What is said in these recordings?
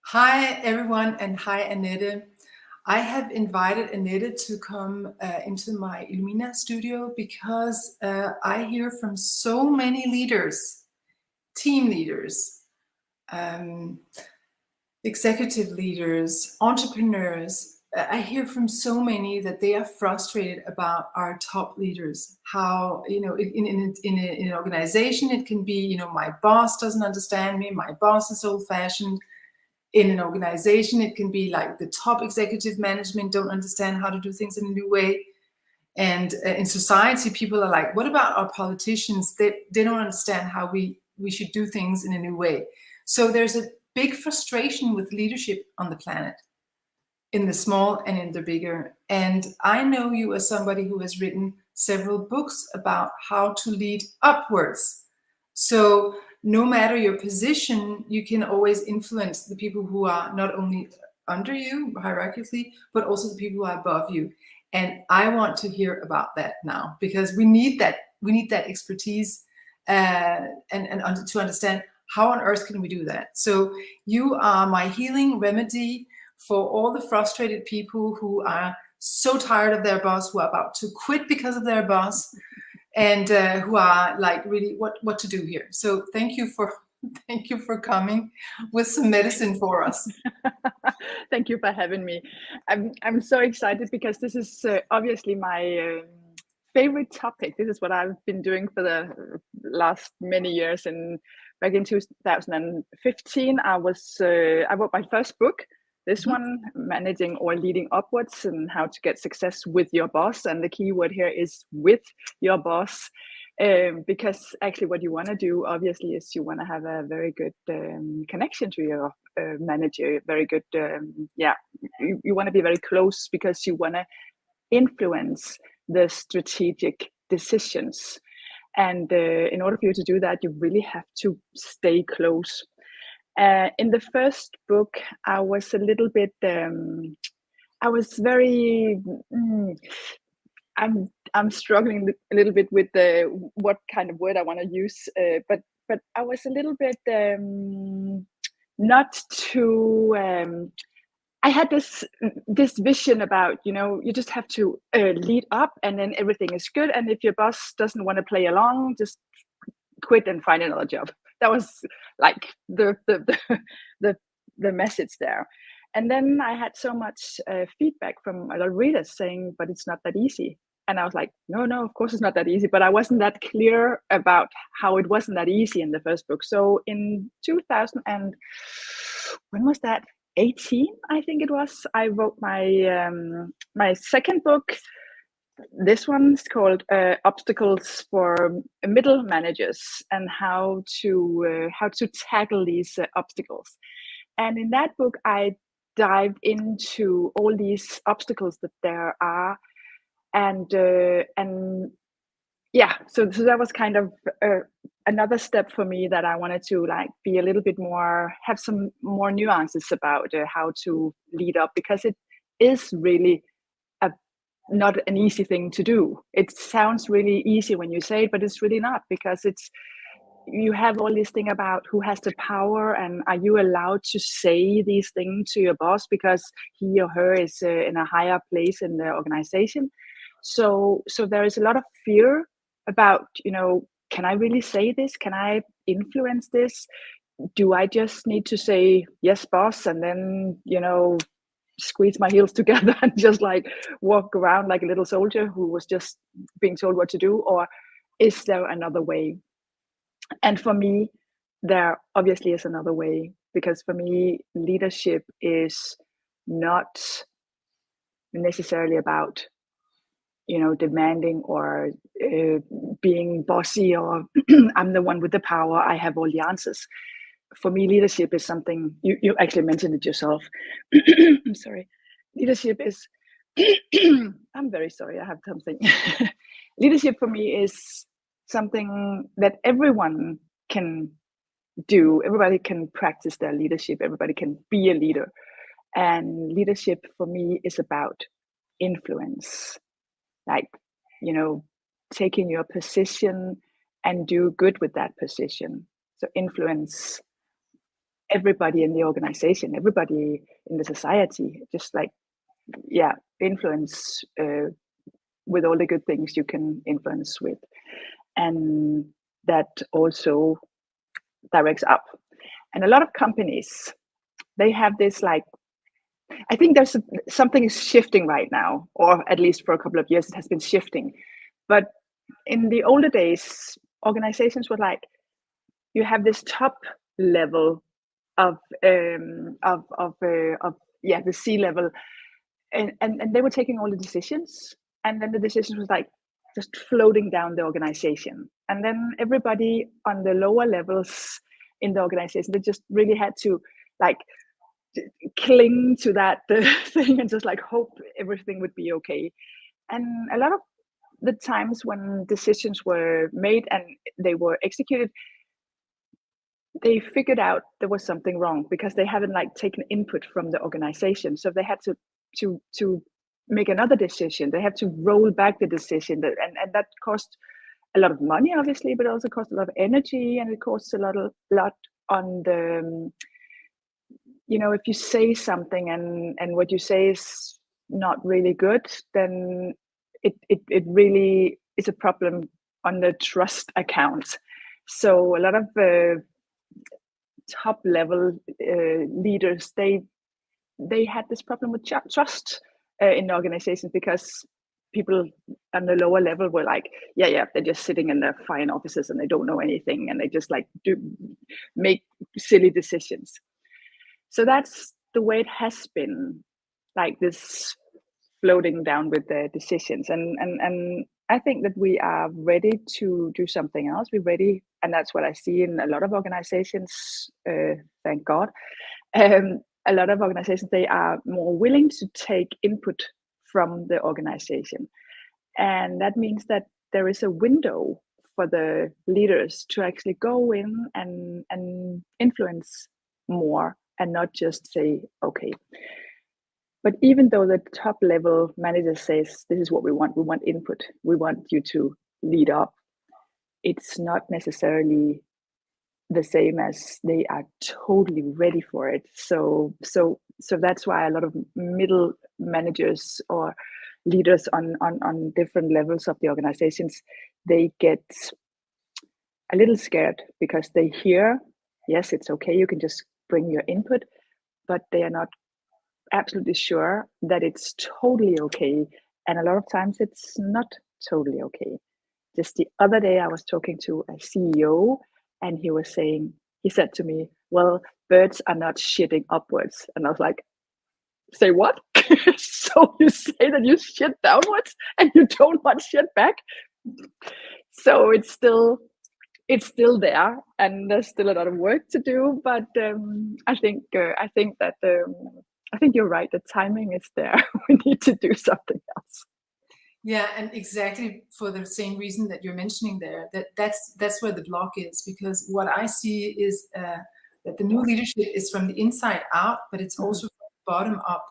Hi, everyone, and hi, Annette. I have invited Annette to come into my Illumina studio because I hear from so many leaders, team leaders, um, executive leaders, entrepreneurs. I hear from so many that they are frustrated about our top leaders. How, in an organization, it can be, my boss doesn't understand me, my boss is old fashioned. In an organization, it can be like the top executive management don't understand how to do things in a new way. And in society, people are like, what about our politicians? They don't understand how we should do things in a new way. So there's a big frustration with leadership on the planet, in the small and in the bigger. And I know you as somebody who has written several books about how to lead upwards. So no matter your position, you can always influence the people who are not only under you hierarchically, but also the people who are above you. And I want to hear about that now because we need that. We need that expertise and to understand how on earth can we do that. So you are my healing remedy for all the frustrated people who are so tired of their boss, who are about to quit because of their boss, and who are like, really, what to do here. So thank you for coming with some medicine for us. Thank you for having me. I'm so excited because this is obviously my favorite topic. This is what I've been doing for the last many years. And back in 2015, I wrote my first book. This one, Managing or Leading Upwards, and how to get success with your boss. And the key word here is with your boss. Because actually what you want to do obviously is you want to have a very good connection to your manager, very good you want to be very close because you want to influence the strategic decisions, and in order for you to do that you really have to stay close. In the first book I was a little bit I was very I'm struggling a little bit with the what kind of word I want to use, but I was a little bit not too. I had this vision about, you just have to lead up, and then everything is good. And if your boss doesn't want to play along, just quit and find another job. That was like the message there. And then I had so much feedback from a lot of readers saying, but it's not that easy. And I was like, no, of course it's not that easy. But I wasn't that clear about how it wasn't that easy in the first book. So in 2000 and when was that? 18, I think it was. I wrote my my second book. This one's called Obstacles for Middle Managers, and how to tackle these obstacles. And in that book, I dived into all these obstacles that there are, and yeah, so that was kind of another step for me, that I wanted to like be a little bit more, have some more nuances about how to lead up, because it is really not an easy thing to do. It sounds really easy when you say it, but it's really not, because you have all this thing about who has the power, and are you allowed to say these things to your boss because he or her is in a higher place in the organization. So there is a lot of fear about, can I really say this? Can I influence this? Do I just need to say yes, boss, and then squeeze my heels together and just like walk around like a little soldier who was just being told what to do? Or is there another way? And for me, there obviously is another way, because for me, leadership is not necessarily about demanding or being bossy, or I'm the one with the power, I have all the answers. For me, leadership is something, you actually mentioned it yourself. I'm sorry. Leadership is I'm very sorry, I have something. Leadership for me is something that everyone can do. Everybody can practice their leadership, everybody can be a leader. And leadership for me is about influence, like taking your position and do good with that position. So influence everybody in the organization, everybody in the society, just like, yeah, influence with all the good things you can influence with. And that also directs up. And a lot of companies, they have this like, I think there's something is shifting right now, or at least for a couple of years it has been shifting. But in the older days, organizations were like, you have this top level of the C level, and they were taking all the decisions, and then the decisions was like just floating down the organization, and then everybody on the lower levels in the organization, they just really had to like cling to that thing and just like hope everything would be okay. And a lot of the times when decisions were made and they were executed, they figured out there was something wrong because they haven't like taken input from the organization. So they had to make another decision. They have to roll back the decision, and that cost a lot of money, obviously, but also cost a lot of energy, and it costs a lot on the, if you say something and what you say is not really good, then it really is a problem on the trust account. So a lot of top level leaders, they had this problem with trust in the organizations, because people on the lower level were like, yeah, they're just sitting in their fine offices and they don't know anything, and they just like make silly decisions. So that's the way it has been, like this floating down with the decisions. And I think that we are ready to do something else. We're ready, and that's what I see in a lot of organizations. Thank God, a lot of organizations, they are more willing to take input from the organization, and that means that there is a window for the leaders to actually go in and influence more, and not just say okay. But even though the top level manager says, this is what we want input, we want you to lead up, it's not necessarily the same as they are totally ready for it. So that's why a lot of middle managers or leaders on different levels of the organizations, they get a little scared, because they hear, yes, it's okay, you can just bring your input, but they are not absolutely sure that it's totally okay. And a lot of times it's not totally okay. Just the other day, I was talking to a CEO, and he said to me, well, birds are not shitting upwards. And I was like, say what? So you say that you shit downwards and you don't want shit back? So it's still there, and there's still a lot of work to do. But I think you're right. The timing is there. We need to do something else. Yeah, and exactly for the same reason that you're mentioning there, that's where the block is, because what I see is that the new leadership is from the inside out, but it's also from the bottom up.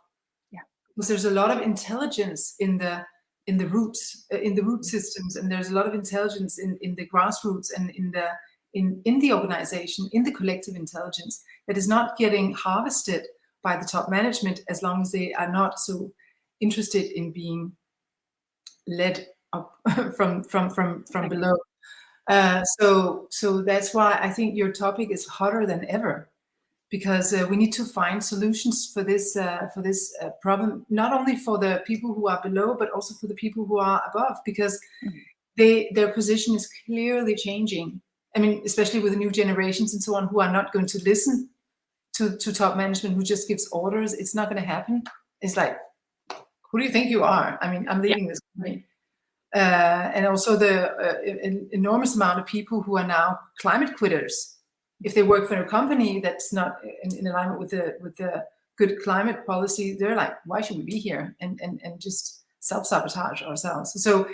Yeah, because there's a lot of intelligence in the roots, in the root systems, and there's a lot of intelligence in the grassroots and in the organization, in the collective intelligence, that is not getting harvested by the top management, as long as they are not so interested in being led up from below. So that's why I think your topic is hotter than ever, because we need to find solutions for this problem, not only for the people who are below, but also for the people who are above, because their position is clearly changing. I mean, especially with the new generations and so on, who are not going to listen to top management who just gives orders. It's not going to happen. It's like, who do you think you are? I mean, I'm leading this company. And also the enormous amount of people who are now climate quitters. If they work for a company that's not in alignment with the good climate policy, they're like, why should we be here? And just self-sabotage ourselves. So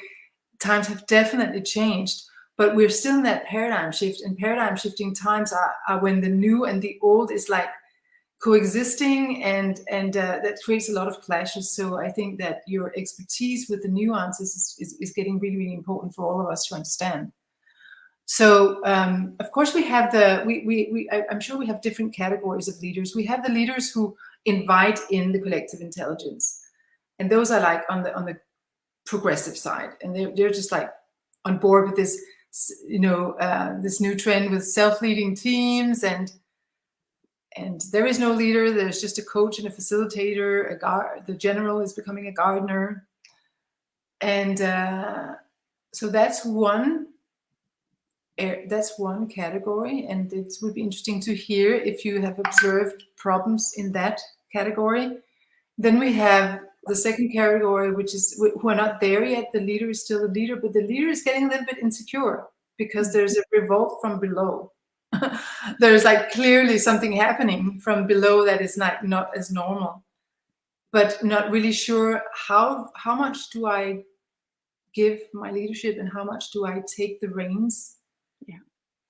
times have definitely changed, but we're still in that paradigm shift, and paradigm shifting times are when the new and the old is like coexisting, and that creates a lot of clashes. So I think that your expertise with the nuances is getting really, really important for all of us to understand. So of course we have I'm sure we have different categories of leaders. We have the leaders who invite in the collective intelligence, and those are like on the progressive side, and they're just like on board with this, this new trend with self-leading teams, and there is no leader. There's just a coach and a facilitator. The general is becoming a gardener, and so that's one category, and it would be interesting to hear if you have observed problems in that category. Then we have the second category, which is who are not there yet. The leader is still a leader, but the leader is getting a little bit insecure because there's a revolt from below. There's like clearly something happening from below that is not as normal, but not really sure how much do I give my leadership and how much do I take the reins.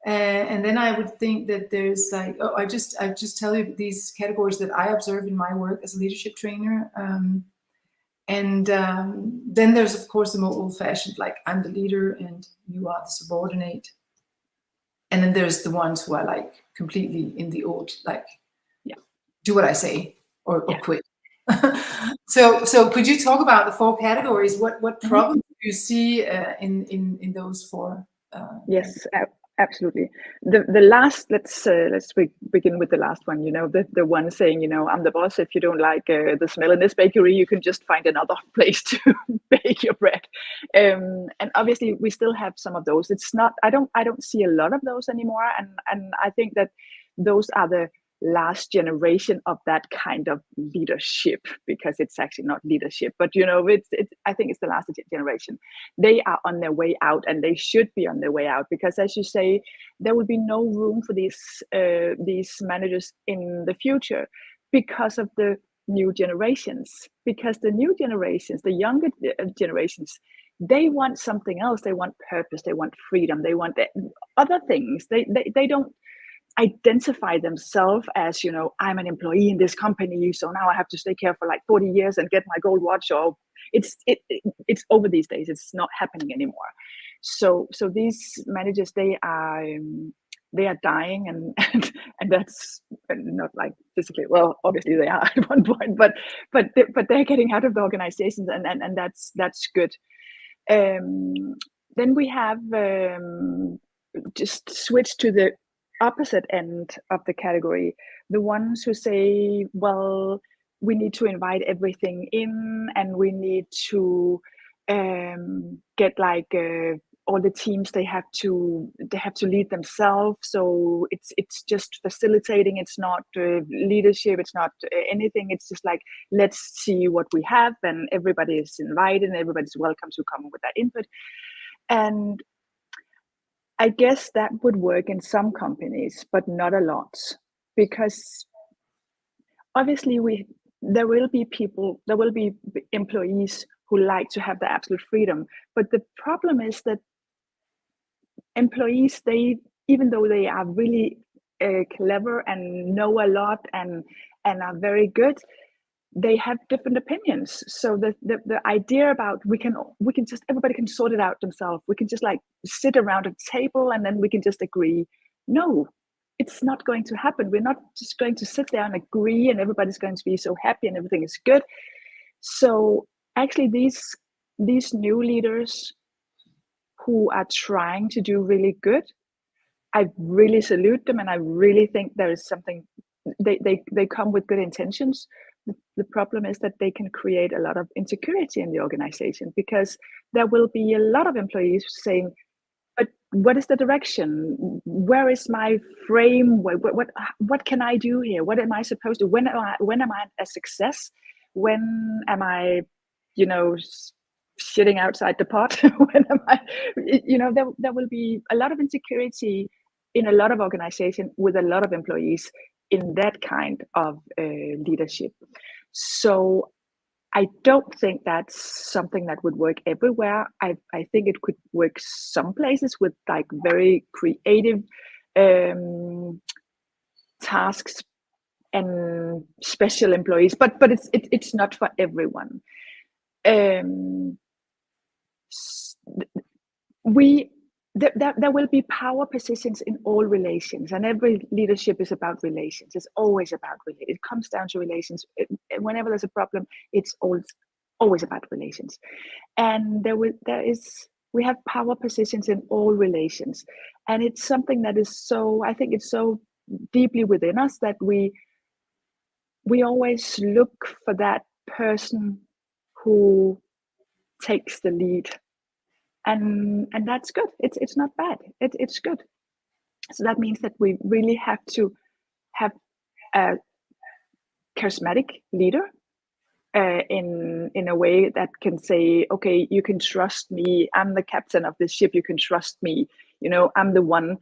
And then I would think that there's like, I just tell you these categories that I observe in my work as a leadership trainer. Then there's of course the more old-fashioned, like I'm the leader and you are the subordinate. And then there's the ones who are like completely in the old, like, do what I say or quit. So could you talk about the four categories? What problems do you see in those four? Yes, absolutely. The last, let's begin with the last one. The one saying, I'm the boss. If you don't like the smell in this bakery, you can just find another place to bake your bread. And obviously, we still have some of those. It's not. I don't see a lot of those anymore. And I think that those are the last generation of that kind of leadership, because it's actually not leadership, but I think it's the last generation. They are on their way out, and they should be on their way out, because as you say, there will be no room for these managers in the future because of the new generations. Because the new generations, the younger generations, they want something else. They want purpose, they want freedom, they want other things. They don't identify themselves as, I'm an employee in this company, so now I have to stay here for like 40 years and get my gold watch. Or it's over these days. It's not happening anymore. So these managers, they are dying, and that's not like physically. Well, obviously they are at one point, but they're getting out of the organizations, and that's good. Then we have just switch to the opposite end of the category, the ones who say, well, we need to invite everything in, and we need to get like all the teams, they have to lead themselves. So it's just facilitating. It's not leadership. It's not anything. It's just like, let's see what we have, and everybody is invited, and everybody's welcome to come with that input. And I guess that would work in some companies, but not a lot, because obviously there will be employees who like to have the absolute freedom. But the problem is that employees, even though they are really clever and know a lot and are very good, they have different opinions. So the idea about we can just, everybody can sort it out themselves. We can just like sit around a table and then we can just agree. No, it's not going to happen. We're not just going to sit there and agree and everybody's going to be so happy and everything is good. So actually these new leaders who are trying to do really good, I really salute them, and I really think there is something, they come with good intentions. The problem is that they can create a lot of insecurity in the organization, because there will be a lot of employees saying, but what is the direction? Where is my frame? What can I do here? What am I supposed to? When am I a success? When am I, shitting outside the pot? When am I? There will be a lot of insecurity in a lot of organizations with a lot of employees in that kind of leadership. So I don't think that's something that would work everywhere. I think it could work some places with like very creative tasks and special employees, but it's not for everyone. there will be power positions in all relations, and every leadership is about relations. It's always about relations. It comes down to relations. Whenever there's a problem, it's always about relations. And we have power positions in all relations, and it's something that is so, I think it's so deeply within us that we always look for that person who takes the lead, and that's good. It's not bad. It's good. So that means that we really have to have a charismatic leader, in a way that can say, okay, you can trust me. I'm the captain of this ship. You can trust me. You know, I'm the one.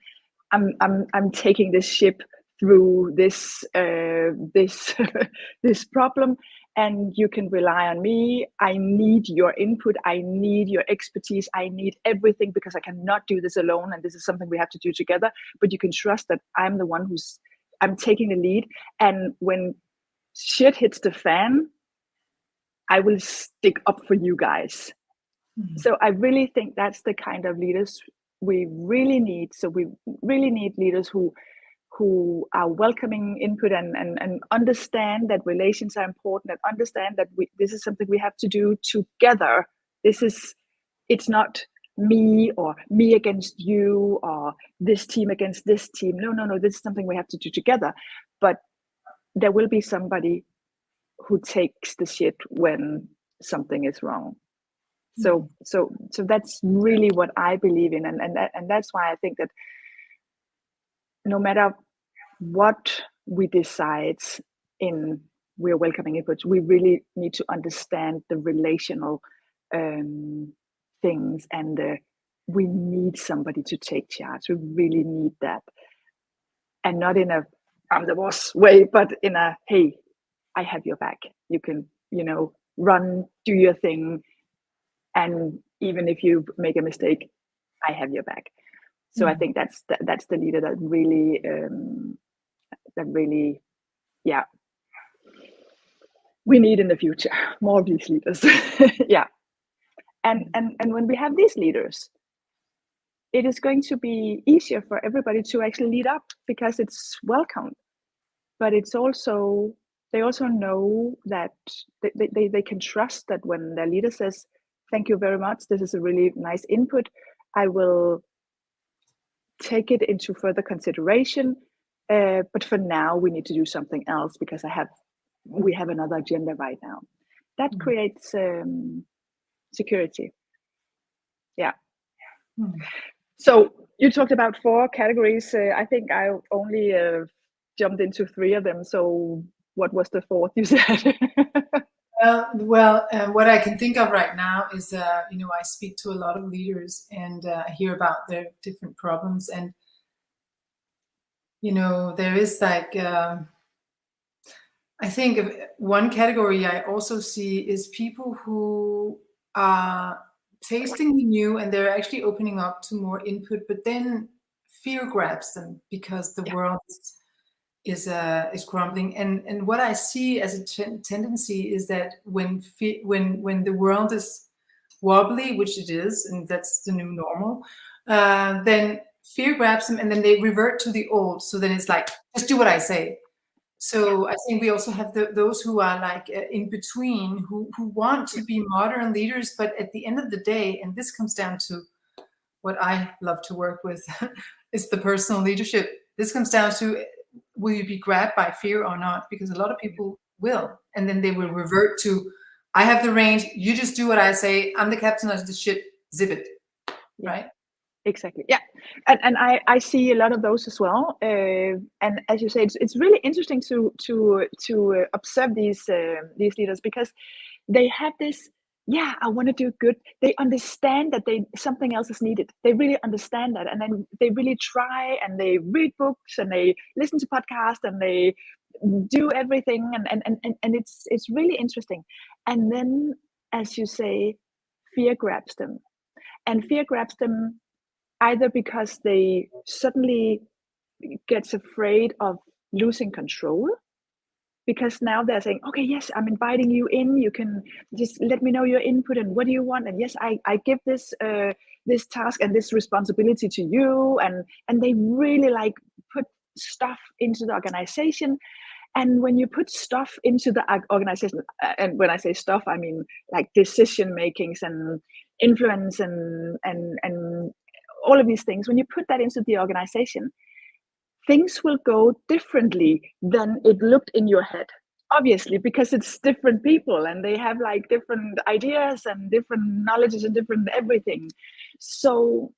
I'm taking this ship through this this problem, and you can rely on me. I need your input. I need your expertise. I need everything, because I cannot do this alone, and this is something we have to do together. But you can trust that I'm the one I'm taking the lead, and when shit hits the fan, I will stick up for you guys. Mm-hmm. So I really think that's the kind of leaders we really need. So we really need leaders who are welcoming input and understand that relations are important, and understand that this is something we have to do together. It's not me or me against you, or this team against this team. No, this is something we have to do together. But there will be somebody who takes the shit when something is wrong. So that's really what I believe in, and that's why I think that no matter what we decide in we're welcoming inputs, we really need to understand the relational things, and we need somebody to take charge. We really need that, and not in a I'm the boss way, but in a hey, I have your back. You can, run, do your thing, and even if you make a mistake, I have your back. So I think that's the leader that really, yeah, we need in the future more of these leaders. Yeah, and when we have these leaders, it is going to be easier for everybody to actually lead up, because it's welcomed. But it's also, they also know that they can trust that when their leader says, thank you very much, this is a really nice input, I will take it into further consideration, but for now we need to do something else, because we have another agenda right now. That creates security. Yeah. So you talked about 4 categories. I think I only jumped into 3 of them. So what was the 4th you said? Well, what I can think of right now is, I speak to a lot of leaders, and hear about their different problems. And, there is like, I think one category I also see is people who are tasting the new, and they're actually opening up to more input, but then fear grabs them because the world is crumbling. And what I see as a tendency is that when the world is wobbly, which it is, and that's the new normal, then fear grabs them, and then they revert to the old. So then it's like, just do what I say. So I think we also have those who are like in between, who want to be modern leaders, but at the end of the day, and this comes down to what I love to work with, is the personal leadership. This comes down to, will you be grabbed by fear or not? Because a lot of people will, and then they will revert to, I have the reins, you just do what I say, I'm the captain of the ship, zip it, right? Exactly. Yeah, and I see a lot of those as well. And as you say, it's really interesting to observe these leaders, because they have this. Yeah, I want to do good. They understand that something else is needed. They really understand that, and then they really try, and they read books, and they listen to podcasts, and they do everything, and it's really interesting. And then, as you say, fear grabs them, and fear grabs them either because they suddenly gets afraid of losing control, because now they're saying, okay, yes, I'm inviting you in, you can just let me know your input and what do you want, and yes, I give this this task and this responsibility to you, and they really like put stuff into the organization. And when you put stuff into the organization, and when I say stuff, I mean like decision makings and influence and all of these things. When you put that into the organization, things will go differently than it looked in your head, obviously, because it's different people and they have like different ideas and different knowledges and different everything. So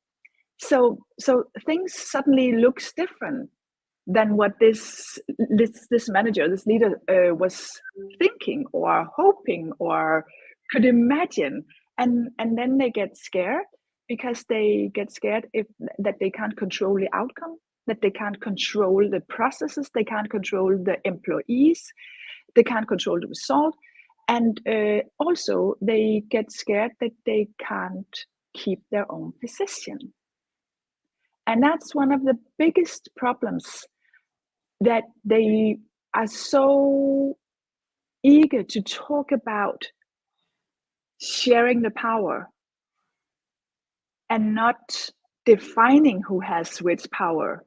things suddenly looks different than what this manager, this leader was thinking or hoping or could imagine. And then they get scared, because they get scared that they can't control the outcome, that they can't control the processes, they can't control the employees, they can't control the result. And also they get scared that they can't keep their own position. And that's one of the biggest problems, that they are so eager to talk about sharing the power and not defining who has which power,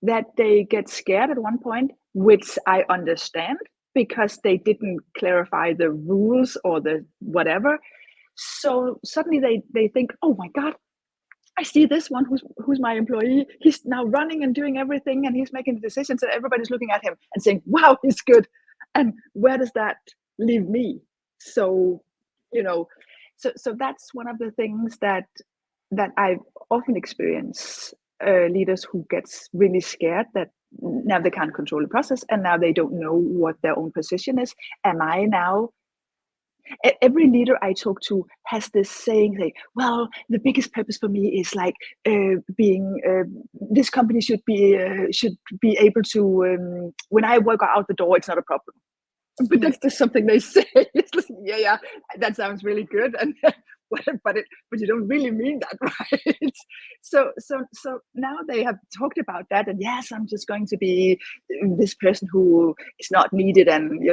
that they get scared at one point, which I understand, because they didn't clarify the rules or the whatever. So suddenly they think, oh my God, I see this one who's my employee. He's now running and doing everything, and he's making the decisions, and everybody's looking at him and saying, wow, he's good. And where does that leave me? So, so that's one of the things that I often experience, leaders who gets really scared that now they can't control the process, and now they don't know what their own position is. Am I now every leader I talk to has this saying, like, well, the biggest purpose for me is like being this company should be able to, when I walk out the door, it's not a problem. But that's just something they say. It's like, yeah, that sounds really good, and but you don't really mean that, right? So now they have talked about that, and yes, I'm just going to be this person who is not needed, and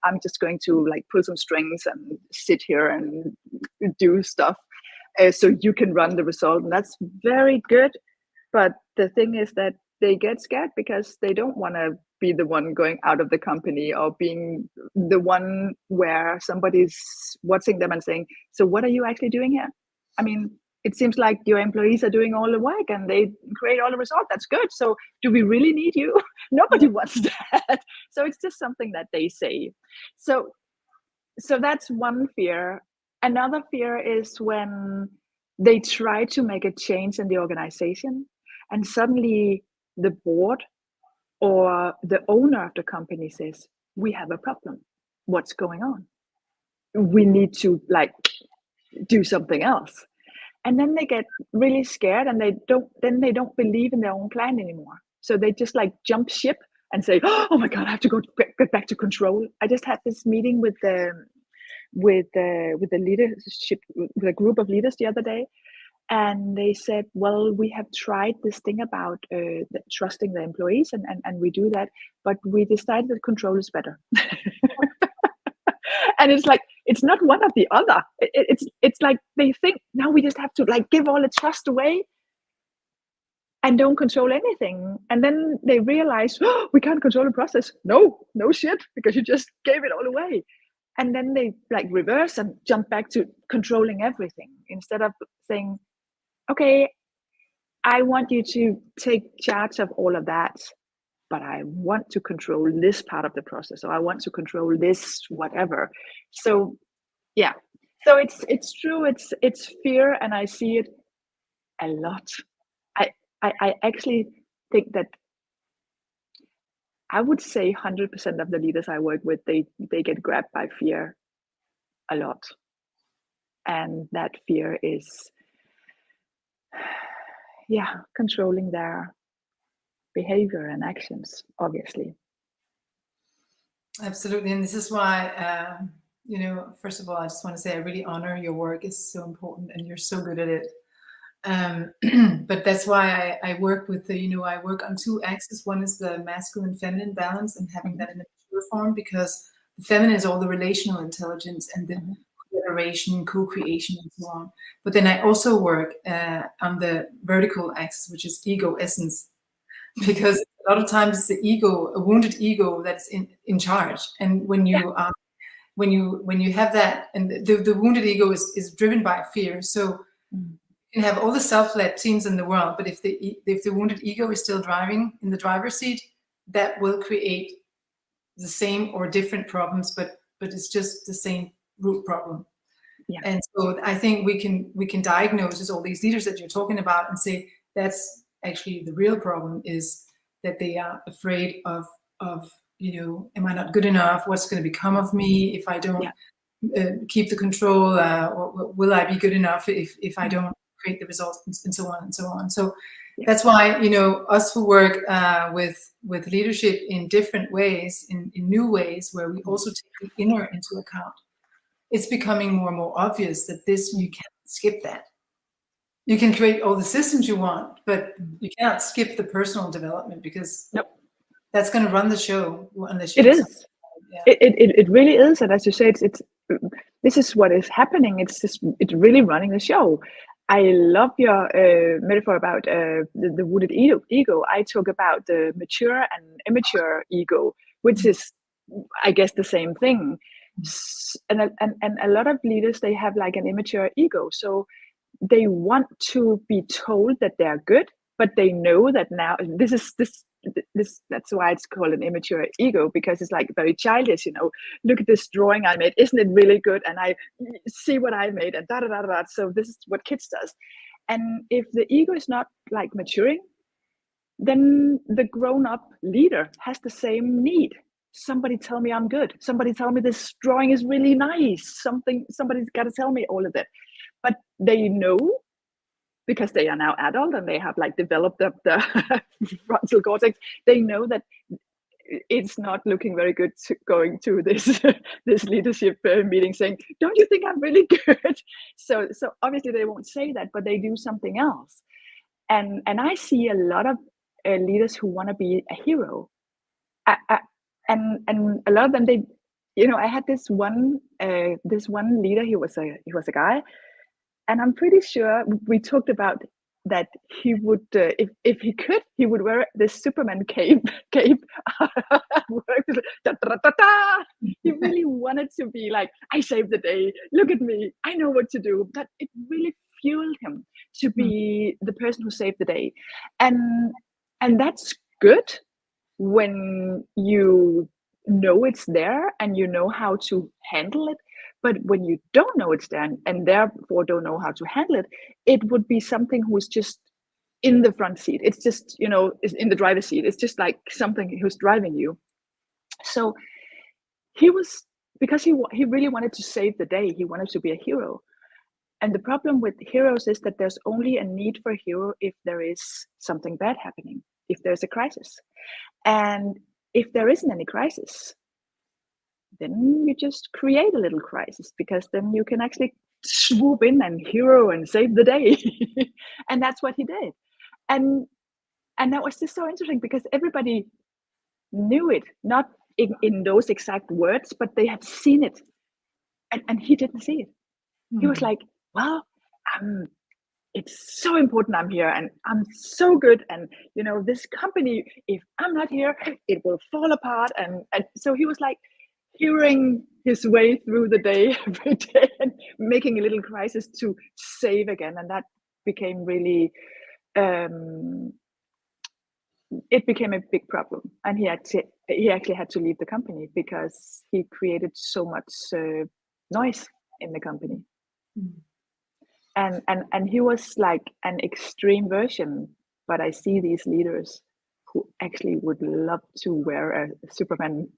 I'm just going to like pull some strings and sit here and do stuff, so you can run the result, and that's very good. But the thing is that they get scared because they don't want to be the one going out of the company, or being the one where somebody's watching them and saying, so what are you actually doing here? I mean, it seems like your employees are doing all the work and they create all the results. That's good. So do we really need you? Nobody wants that. So it's just something that they say. So that's one fear. Another fear is when they try to make a change in the organization, and suddenly the board or the owner of the company says, we have a problem. What's going on? We need to like do something else. And then they get really scared, and they don't believe in their own plan anymore. So they just like jump ship and say, oh my God, I have to get back to control. I just had this meeting with the leadership, with a group of leaders the other day. And they said, well, we have tried this thing about trusting the employees, and we do that, but we decided that control is better. And it's like, it's not one or the other. It's like they think now we just have to like give all the trust away and don't control anything. And then they realize, oh, we can't control the process. No shit, because you just gave it all away. And then they like reverse and jump back to controlling everything, instead of saying, okay, I want you to take charge of all of that, but I want to control this part of the process, or I want to control this whatever. So yeah, so it's true, it's fear, and I see it a lot. I actually think that I would say 100% of the leaders I work with, they get grabbed by fear a lot, and that fear is controlling their behavior and actions, obviously. Absolutely. And this is why, first of all, I just want to say I really honor your work. It's so important and you're so good at it. But that's why I work with I work on two axes. One is the masculine feminine balance, and having that in a pure form, because the feminine is all the relational intelligence and the collaboration, co-creation, and so on. But then I also work on the vertical axis, which is ego essence, because a lot of times it's the ego, a wounded ego, that's in charge. And when you when you have that, and the wounded ego is driven by fear. So you can have all the self-led teams in the world, but if the wounded ego is still driving in the driver's seat, that will create the same or different problems, but it's just the same root problem. Yeah. And so I think we can diagnose all these leaders that you're talking about and say that's actually the real problem, is that they are afraid of am I not good enough? What's going to become of me if I don't keep the control? Or will I be good enough if I don't create the results, and so on and so on. So that's why us who work with leadership in different ways, in new ways, where we also take the inner into account, it's becoming more and more obvious that you can't skip that. You can create all the systems you want, but you cannot skip the personal development, because that's going to run the show unless you. It is. It really is, and as you say, it's this is what is happening. It's really running the show. I love your metaphor about the wounded ego. I talk about the mature and immature ego, which is, I guess, the same thing. And a lot of leaders, they have like an immature ego. So they want to be told that they're good, but they know that now this that's why it's called an immature ego, because it's like very childish. Look at this drawing I made, isn't it really good? And I see what I made, and da da da da. So this is what kids does. And if the ego is not like maturing, then the grown-up leader has the same need. Somebody tell me I'm good. Somebody tell me this drawing is really nice. Somebody's got to tell me all of that. But they know, because they are now adult and they have like developed up the frontal cortex, they know that it's not looking very good going to this this leadership meeting saying, don't you think I'm really good? So obviously they won't say that, but they do something else. And I see a lot of leaders who want to be a hero. And a lot of them, they, I had this one leader. He was a guy, and I'm pretty sure we talked about that he would, if he could, he would wear this Superman cape. He really wanted to be like, I saved the day. Look at me. I know what to do. That it really fueled him to be the person who saved the day, and that's good when you know it's there and you know how to handle it. But when you don't know it's there and therefore don't know how to handle it, it would be something who's just in the front seat. It's just, is in the driver's seat. It's just like something who's driving you. So because he really wanted to save the day. He wanted to be a hero. And the problem with heroes is that there's only a need for a hero if there is something bad happening, if there's a crisis. And if there isn't any crisis, then you just create a little crisis, because then you can actually swoop in and hero and save the day. And that's what he did. And that was just so interesting, because everybody knew it, not in those exact words, but they had seen it. And he didn't see it. He was like, well, it's so important I'm here, and I'm so good, and this company, if I'm not here, it will fall apart. And so he was like hearing his way through the day every day and making a little crisis to save again. And that became really it became a big problem, and he actually had to leave the company because he created so much noise in the company. And he was like an extreme version, but I see these leaders who actually would love to wear a Superman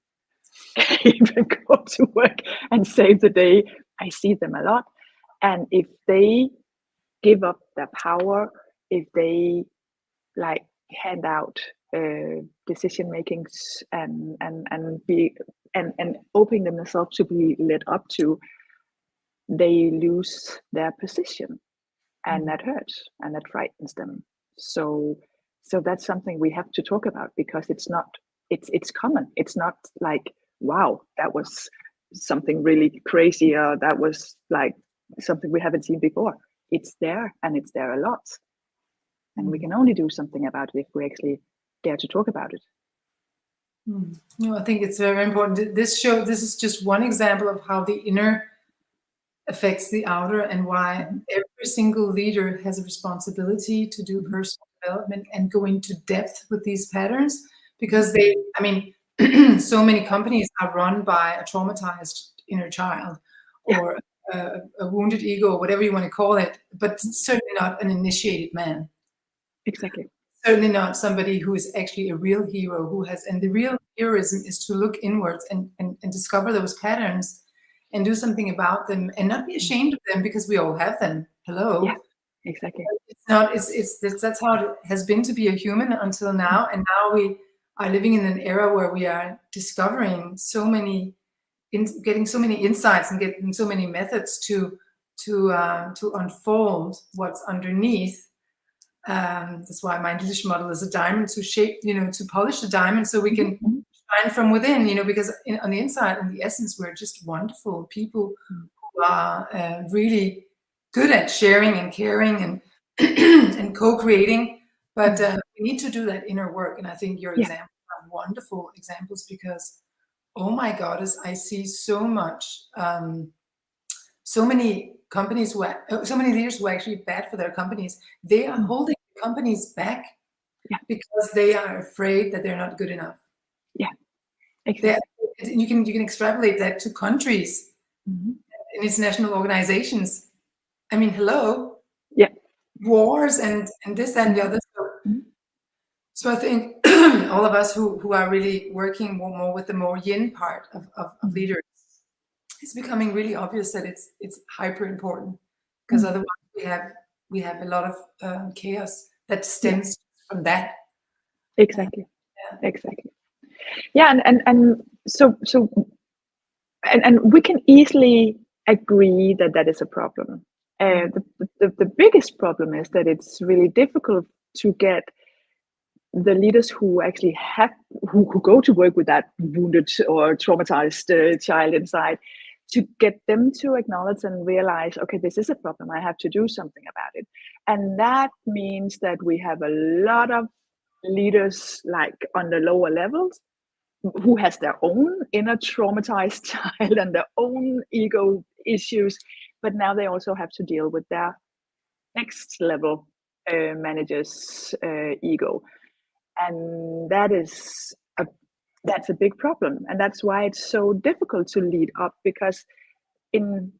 cape and go to work and save the day. I see them a lot. And if they give up their power, if they like hand out decision makings and opening themselves to be led up to, they lose their position, and that hurts and that frightens them. So that's something we have to talk about, because it's common. It's not like, wow, that was something really crazy, or that was like something we haven't seen before. It's there, and it's there a lot. And we can only do something about it if we actually dare to talk about it. No, I think it's very important. This is just one example of how the inner affects the outer, and why every single leader has a responsibility to do personal development and go into depth with these patterns, because so many companies are run by a traumatized inner child, or a wounded ego, or whatever you want to call it, but certainly not an initiated man. Exactly. Certainly not somebody who is actually a real hero, and the real heroism is to look inwards and discover those patterns and do something about them, and not be ashamed of them, because we all have them. Hello. Yeah, exactly. That's how it has been to be a human until now. And now we are living in an era where we are discovering getting so many insights and getting so many methods to unfold what's underneath. That's why my English model is a diamond, to shape, to polish the diamond so we can shine from within, because on the inside, in the essence, we're just wonderful people who are really good at sharing and caring and and co-creating. But we need to do that inner work. And I think your examples are wonderful examples, because, oh my goddess, I see so much, so many companies so many leaders who are actually bad for their companies. They are holding companies back because they are afraid that they're not good enough. Yeah, exactly. You can extrapolate that to countries, in international organizations. I mean, hello. Yeah. Wars and this and the other. So I think all of us who are really working more with the more yin part of leaders, it's becoming really obvious that it's hyper important, because otherwise we have a lot of chaos that stems from that. Exactly. Exactly. Yeah, and so we can easily agree that that is a problem. The biggest problem is that it's really difficult to get the leaders who actually who go to work with that wounded or traumatized child inside, to get them to acknowledge and realize, okay, this is a problem, I have to do something about it. And that means that we have a lot of leaders, like on the lower levels, who has their own inner traumatized child and their own ego issues, but now they also have to deal with their next level manager's ego. And that's a big problem, and that's why it's so difficult to lead up, because in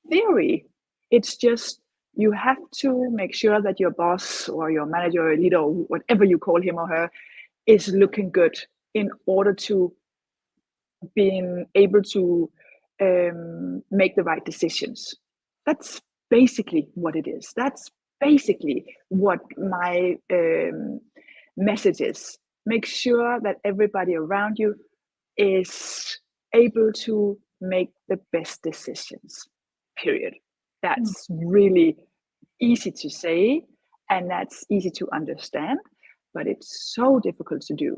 theory it's just, you have to make sure that your boss or your manager or leader, or whatever you call him or her, is looking good in order to being able to make the right decisions. That's basically what it is. That's basically what my message is. Make sure that everybody around you is able to make the best decisions, period. That's really easy to say, and that's easy to understand, but it's so difficult to do,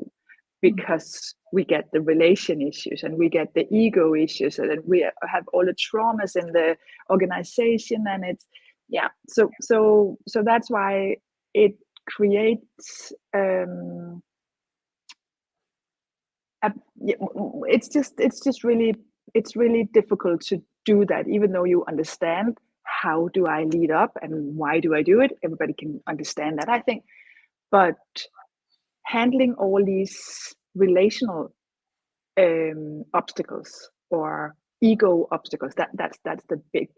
because we get the relation issues, and we get the ego issues, and we have all the traumas in the organization, and it's so that's why it creates it's really difficult to do that, even though you understand how do I lead up and why do I do it. Everybody can understand that, I think, but handling all these relational obstacles or ego obstacles, that's the big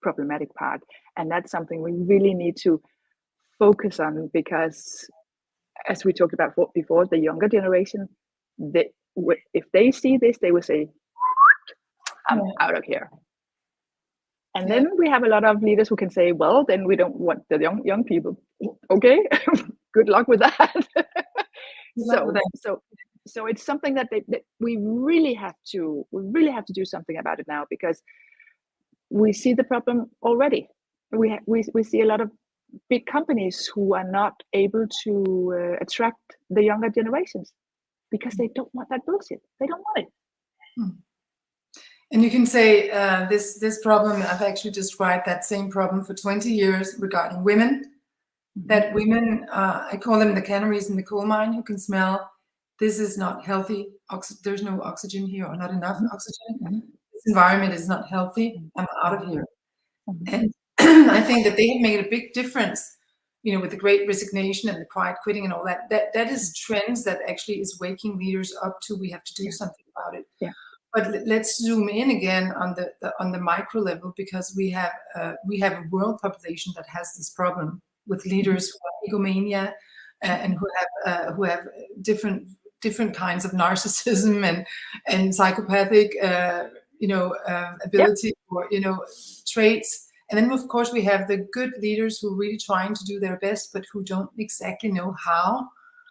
problematic part, and that's something we really need to focus on, because as we talked about before, the younger generation, if they see this, they will say, I'm out of here. And then we have a lot of leaders who can say, well, then we don't want the young people. Okay, good luck with that. So it's something that we really have to do something about it now, because we see the problem already. We see a lot of big companies who are not able to attract the younger generations, because they don't want that bullshit. They don't want it. And you can say this problem, I've actually described that same problem for 20 years regarding women, that women, I call them the canaries in the coal mine who can smell, this is not healthy, there's no oxygen here or not enough oxygen, this environment is not healthy, I'm out of here. And I think that they have made a big difference, you know, with the great resignation and the quiet quitting and all that. That is trends that actually is waking leaders up to, we have to do something about it. Yeah. But let's zoom in again on the micro level, because we have a world population that has this problem with leaders who have egomania and who have different kinds of narcissism and psychopathic ability or traits. And then of course we have the good leaders who are really trying to do their best but who don't exactly know how.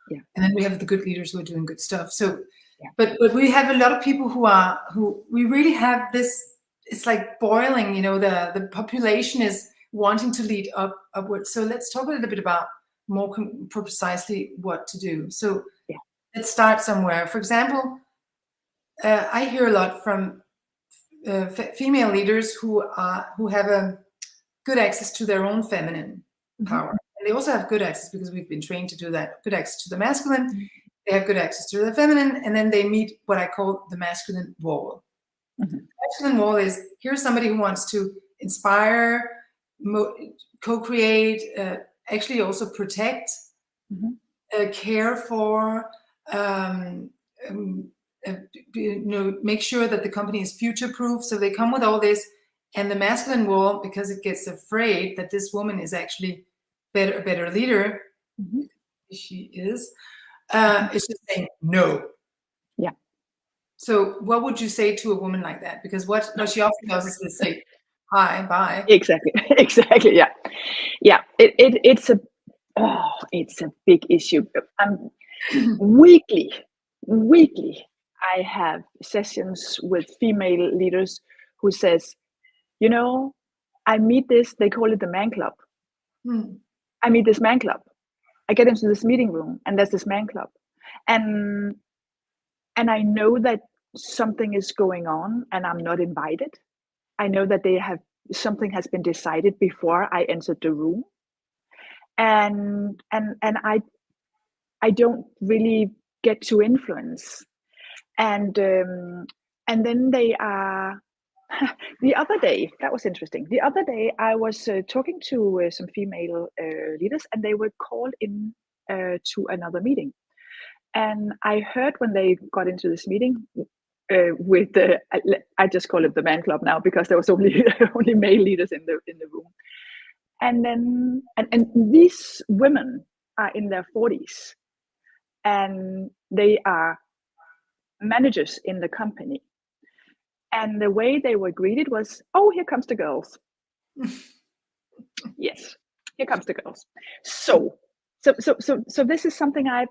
Yeah. And then we have the good leaders who are doing good stuff. So but we have a lot of people who we really have this, it's like boiling, you know, the population is wanting to lead upwards. So let's talk a little bit about more precisely what to do. So let's start somewhere. For example, I hear a lot from female leaders who have a good access to their own feminine power. And they also have good access, because we've been trained to do that, good access to the masculine. They have good access to the feminine, and then they meet what I call the masculine wall. The masculine wall is, here's somebody who wants to inspire, co-create, actually also protect, care for, make sure that the company is future-proof. So they come with all this, and the masculine wall, because it gets afraid that this woman is actually a better leader, she is, it's just saying no. Yeah. So what would you say to a woman like that? Because what she often does is to say, hi, bye. Exactly. Exactly. Yeah. Yeah. It's a big issue. Weekly, I have sessions with female leaders who says, you know, I meet this, they call it the man club. I meet this man club. I get into this meeting room and there's this man club. And I know that something is going on and I'm not invited. I know that something has been decided before I entered the room. And I don't really get to influence. And then they are the other day, that was interesting. The other day I was talking to some female leaders, and they were called in to another meeting. And I heard when they got into this meeting with I just call it the man club now, because there was only male leaders in the room. And then and these women are in their 40s, and they are managers in the company. And the way they were greeted was, oh, here comes the girls. Yes, here comes the girls. So this is something I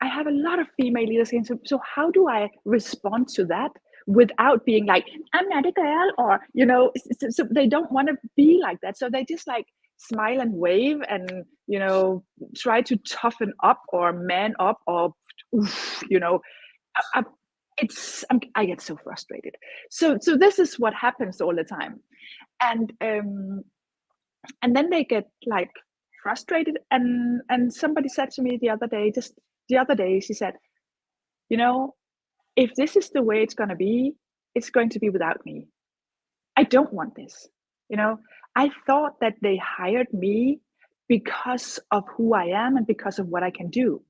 have a lot of female leaders saying, so how do I respond to that without being like, I'm not a girl, or, so they don't want to be like that. So they just like smile and wave and, try to toughen up or man up or, I get so frustrated. So this is what happens all the time. And then they get like frustrated, and somebody said to me the other day, she said, if this is the way it's going to be without me. I don't want this. I thought that they hired me because of who I am and because of what I can do.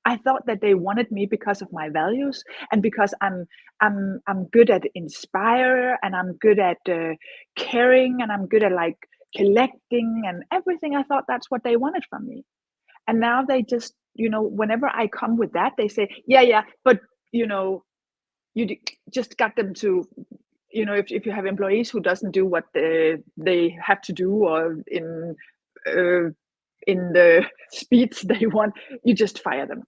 I thought that they wanted me because of my values and because I'm good at inspire, and I'm good at caring, and I'm good at like collecting and everything. I thought that's what they wanted from me. And now they just, whenever I come with that, they say, yeah, but you just got them to, if you have employees who doesn't do what they have to do, or in the speeds they want, you just fire them.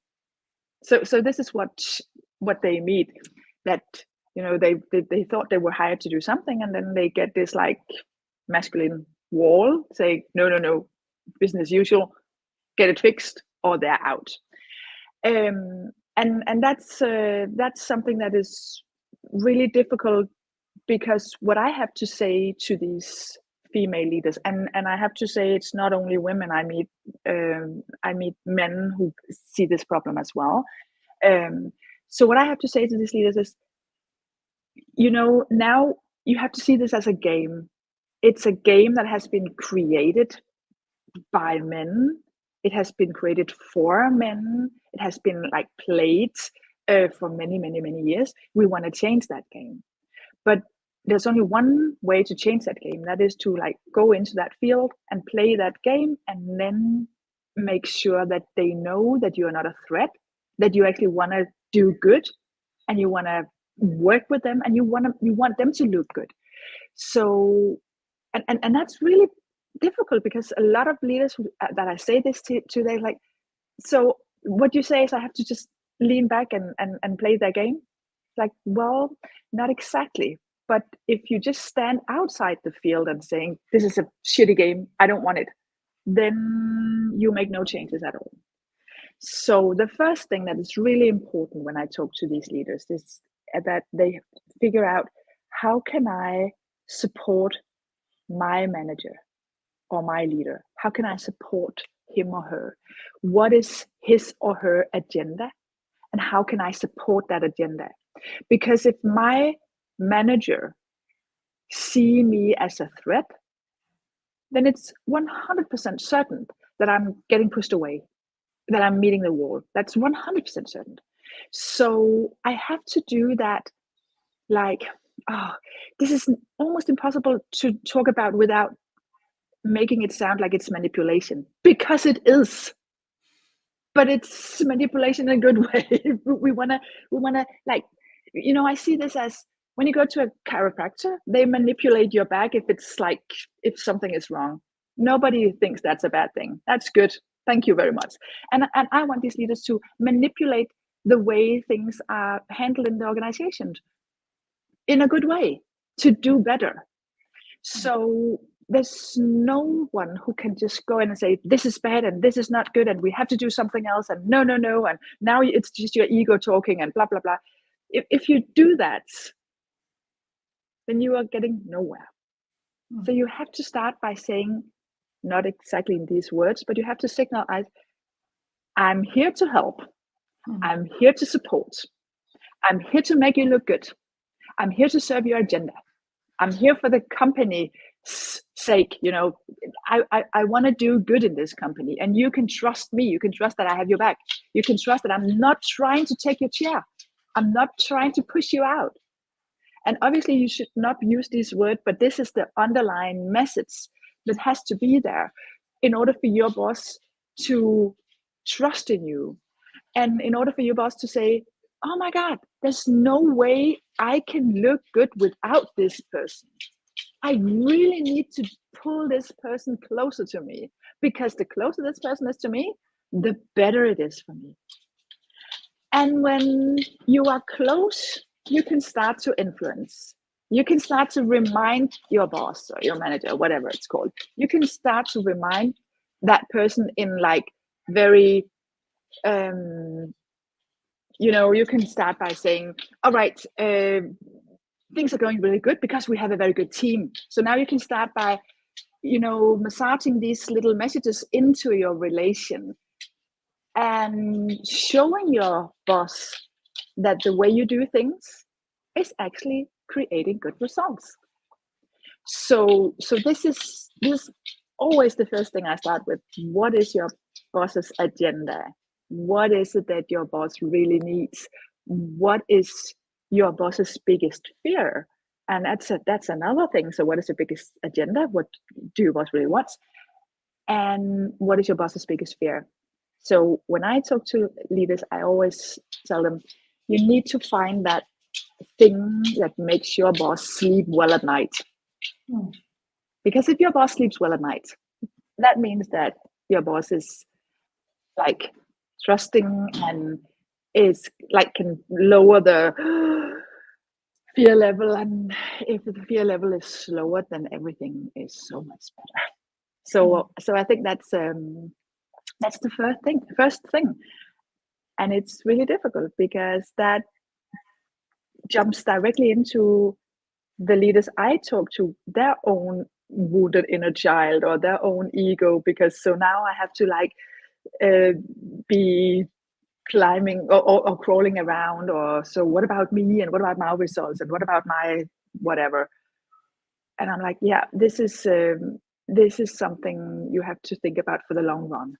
So this is what they meet, that they thought they were hired to do something, and then they get this like masculine wall saying no, business as usual, get it fixed or they're out. And that's something that is really difficult, because what I have to say to these female leaders, and I have to say it's not only women I meet men who see this problem as well. So what I have to say to these leaders is, now you have to see this as a game. It's a game that has been created by men. It has been created for men. It has been like played for many, many, many years. We want to change that game, but there's only one way to change that game. That is to like go into that field and play that game, and then make sure that they know that you are not a threat, that you actually want to do good, and you want to work with them, and you want them to look good. So, and that's really difficult, because a lot of leaders that I say this to, they're like, so what you say is I have to just lean back and play their game? Like, well, not exactly. But if you just stand outside the field and saying, this is a shitty game, I don't want it, then you make no changes at all. So the first thing that is really important when I talk to these leaders is that they figure out, how can I support my manager or my leader? How can I support him or her? What is his or her agenda? And how can I support that agenda? Because if my manager see me as a threat, then it's 100% certain that I'm getting pushed away, that I'm meeting the wall. That's 100% certain. So I have to do that. Like, this is almost impossible to talk about without making it sound like it's manipulation, because it is. But it's manipulation in a good way. we wanna like, I see this as, when you go to a chiropractor, they manipulate your back if something is wrong. Nobody thinks that's a bad thing. That's good. Thank you very much. And I want these leaders to manipulate the way things are handled in the organization in a good way, to do better. So there's no one who can just go in and say, this is bad and this is not good and we have to do something else, and no, and now it's just your ego talking and blah, blah, blah. If you do that, then you are getting nowhere. So you have to start by saying, not exactly in these words, but you have to signal, I'm here to help. I'm here to support. I'm here to make you look good. I'm here to serve your agenda. I'm here for the company's sake. I want to do good in this company, and you can trust me. You can trust that I have your back. You can trust that I'm not trying to take your chair. I'm not trying to push you out. And obviously you should not use this word, but this is the underlying message that has to be there in order for your boss to trust in you. And in order for your boss to say, oh my God, there's no way I can look good without this person. I really need to pull this person closer to me, because the closer this person is to me, the better it is for me. And when you are close, you can start to influence. You can start to remind your boss or your manager, whatever it's called. You can start to remind that person in like very, you can start by saying, all right, things are going really good because we have a very good team. So now you can start by, massaging these little messages into your relation and showing your boss that the way you do things is actually creating good results. So this is always the first thing I start with. What is your boss's agenda? What is it that your boss really needs? What is your boss's biggest fear? And that's another thing. So what is the biggest agenda? What do your boss really want? And what is your boss's biggest fear? So when I talk to leaders, I always tell them, you need to find that thing that makes your boss sleep well at night. Because if your boss sleeps well at night, that means that your boss is like trusting and is like can lower the fear level. And if the fear level is lower, then everything is so much better. So I think that's the first thing. And it's really difficult because that jumps directly into the leaders I talk to, their own wounded inner child or their own ego, because so now I have to like be climbing or crawling around, or so what about me, and what about my results, and what about my whatever. And I'm like, yeah, this is something you have to think about for the long run.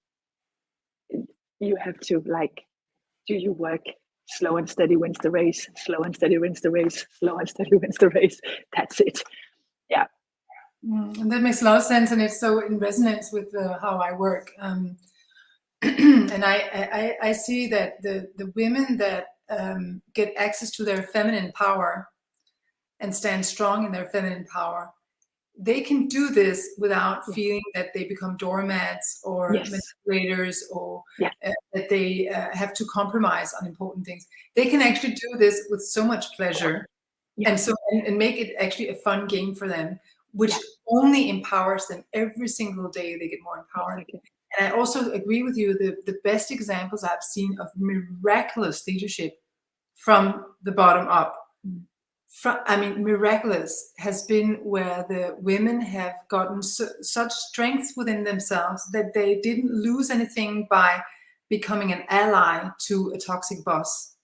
You have to like do your work. Slow and steady wins the race. Slow and steady wins the race. Slow and steady wins the race. That's it. Yeah. And that makes a lot of sense, and it's so in resonance with how I work. And I see that the women that get access to their feminine power and stand strong in their feminine power, they can do this without feeling that they become doormats or manipulators, or that they have to compromise on important things. They can actually do this with so much pleasure, and make it actually a fun game for them, which only empowers them. Every single day they get more empowered. Exactly. And I also agree with you, the best examples I've seen of miraculous leadership from the bottom up, miraculous, has been where the women have gotten such strength within themselves that they didn't lose anything by becoming an ally to a toxic boss.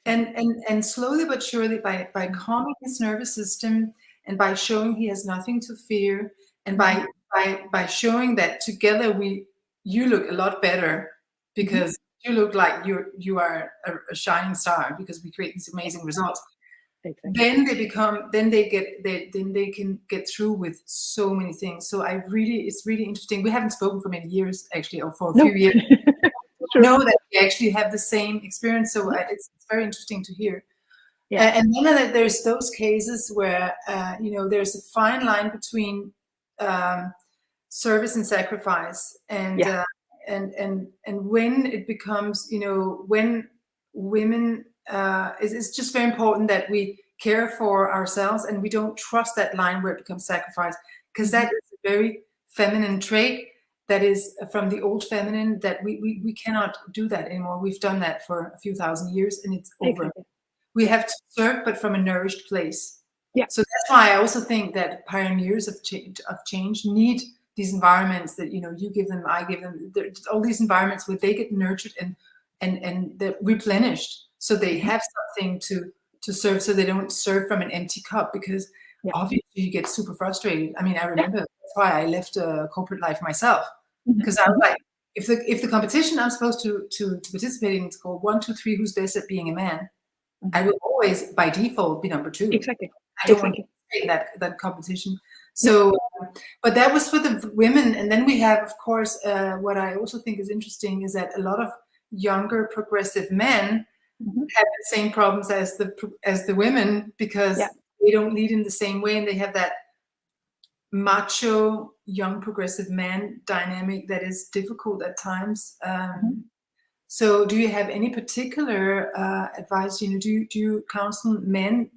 And slowly but surely, by calming his nervous system, and by showing he has nothing to fear, and by showing that together you look a lot better, because you look like you are a shining star, because we create these amazing results. Exactly. Then they can get through with so many things. So it's really interesting. We haven't spoken for many years, actually, or for a few years. Know that we actually have the same experience, so it's very interesting to hear. And then there's those cases where there's a fine line between service and sacrifice, and when it becomes, when women, it's just very important that we care for ourselves, and we don't trust that line where it becomes sacrifice, because that is a very feminine trait that is from the old feminine, that we cannot do that anymore. We've done that for a few thousand years, and it's over. We have to serve, but from a nourished place. So that's why I also think that pioneers of change need these environments that you give them, I give them. There's all these environments where they get nurtured and they're replenished, so they have something to serve, so they don't serve from an empty cup, because obviously you get super frustrated. I mean, I remember that's why I left corporate life myself, because I was like, if the competition I'm supposed to participate in is called 1, 2, 3, who's best at being a man, I will always by default be number 2. Exactly. I don't want to play that competition. So, but that was for the women. And then we have, of course, what I also think is interesting is that a lot of younger progressive men have the same problems as the women, because they don't lead in the same way, and they have that macho young progressive man dynamic that is difficult at times. So do you have any particular advice? Do you counsel men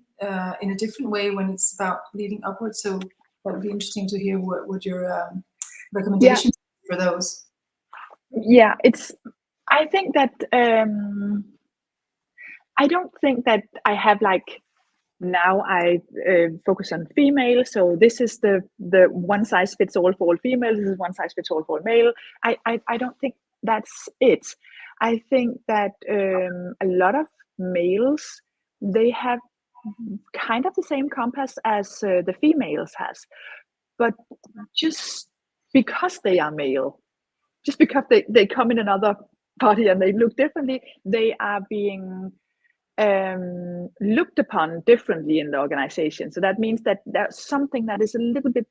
in a different way when it's about leading upwards? So that would be interesting to hear what your recommendations for those. Yeah, I think that I don't think that I have like, now I focus on female, so this is the one size fits all for all female, this is one size fits all for all male. I don't think that's it. I think that a lot of males, they have kind of the same compass as the females has, but just because they are male, just because they come in another body and they look differently, they are being looked upon differently in the organization. So that means that there's something that is a little bit,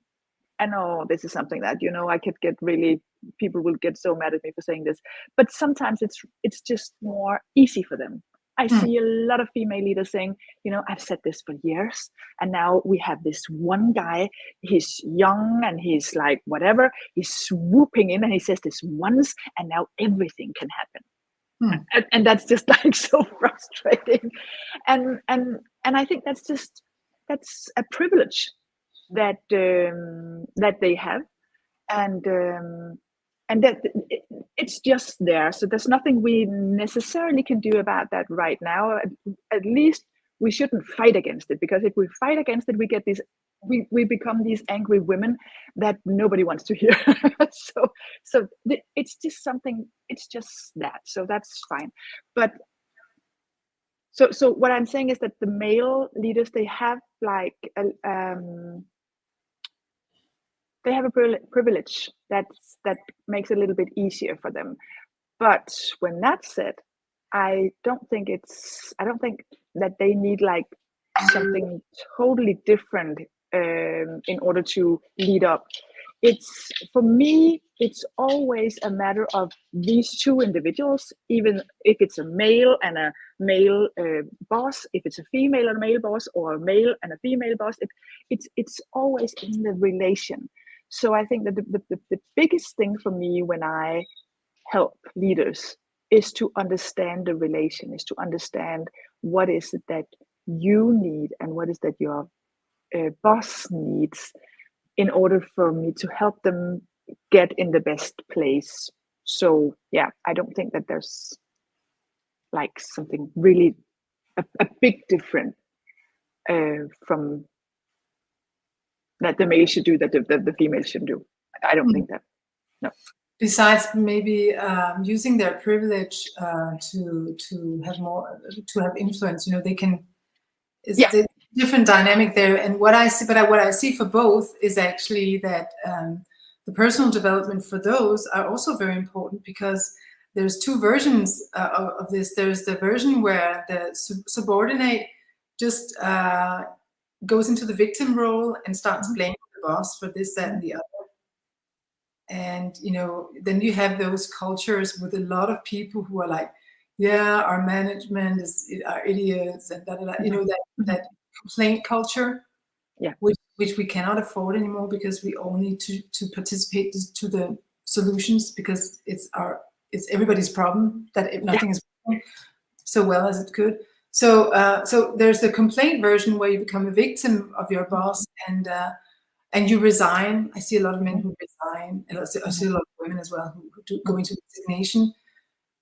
I know this is something that, I could get really, people will get so mad at me for saying this, but sometimes it's just more easy for them. I see a lot of female leaders saying, I've said this for years, and now we have this one guy, he's young and he's like, whatever, he's swooping in and he says this once, and now everything can happen. And that's just like so frustrating. And I think that's a privilege that they have, and that it's just there. So there's nothing we necessarily can do about that right now, at least we shouldn't fight against it, because if we fight against it, we get these, we become these angry women that nobody wants to hear. It's just something, it's just that, so that's fine. But so what I'm saying is that the male leaders, they have like they have a privilege that makes it a little bit easier for them. But when that's said, I don't think that they need like something totally different in order to lead up. It's, for me, it's always a matter of these two individuals, even if it's a male and a male boss, if it's a female and a male boss, or a male and a female boss, it's always in the relation. So I think that the biggest thing for me when I help leaders is to understand the relation, is to understand what is it that you need and what is that your boss needs, in order for me to help them get in the best place. So yeah, I don't think that there's like something really a big difference from that the male should do that the female shouldn't do. I don't think that. No. Besides maybe using their privilege to have influence, they can. It's a different dynamic there. And what I see for both is actually that the personal development for those are also very important, because there's two versions of this. There's the version where the subordinate just goes into the victim role and starts blaming the boss for this, that, and the other. And then you have those cultures with a lot of people who are like, yeah, our management are idiots, and that complaint culture, which we cannot afford anymore, because we all need to participate to the solutions, because it's everybody's problem that nothing is working so well as it could. So there's the complaint version where you become a victim of your boss, and you resign. I see a lot of men who resign, and I see a lot of women as well who do go into resignation.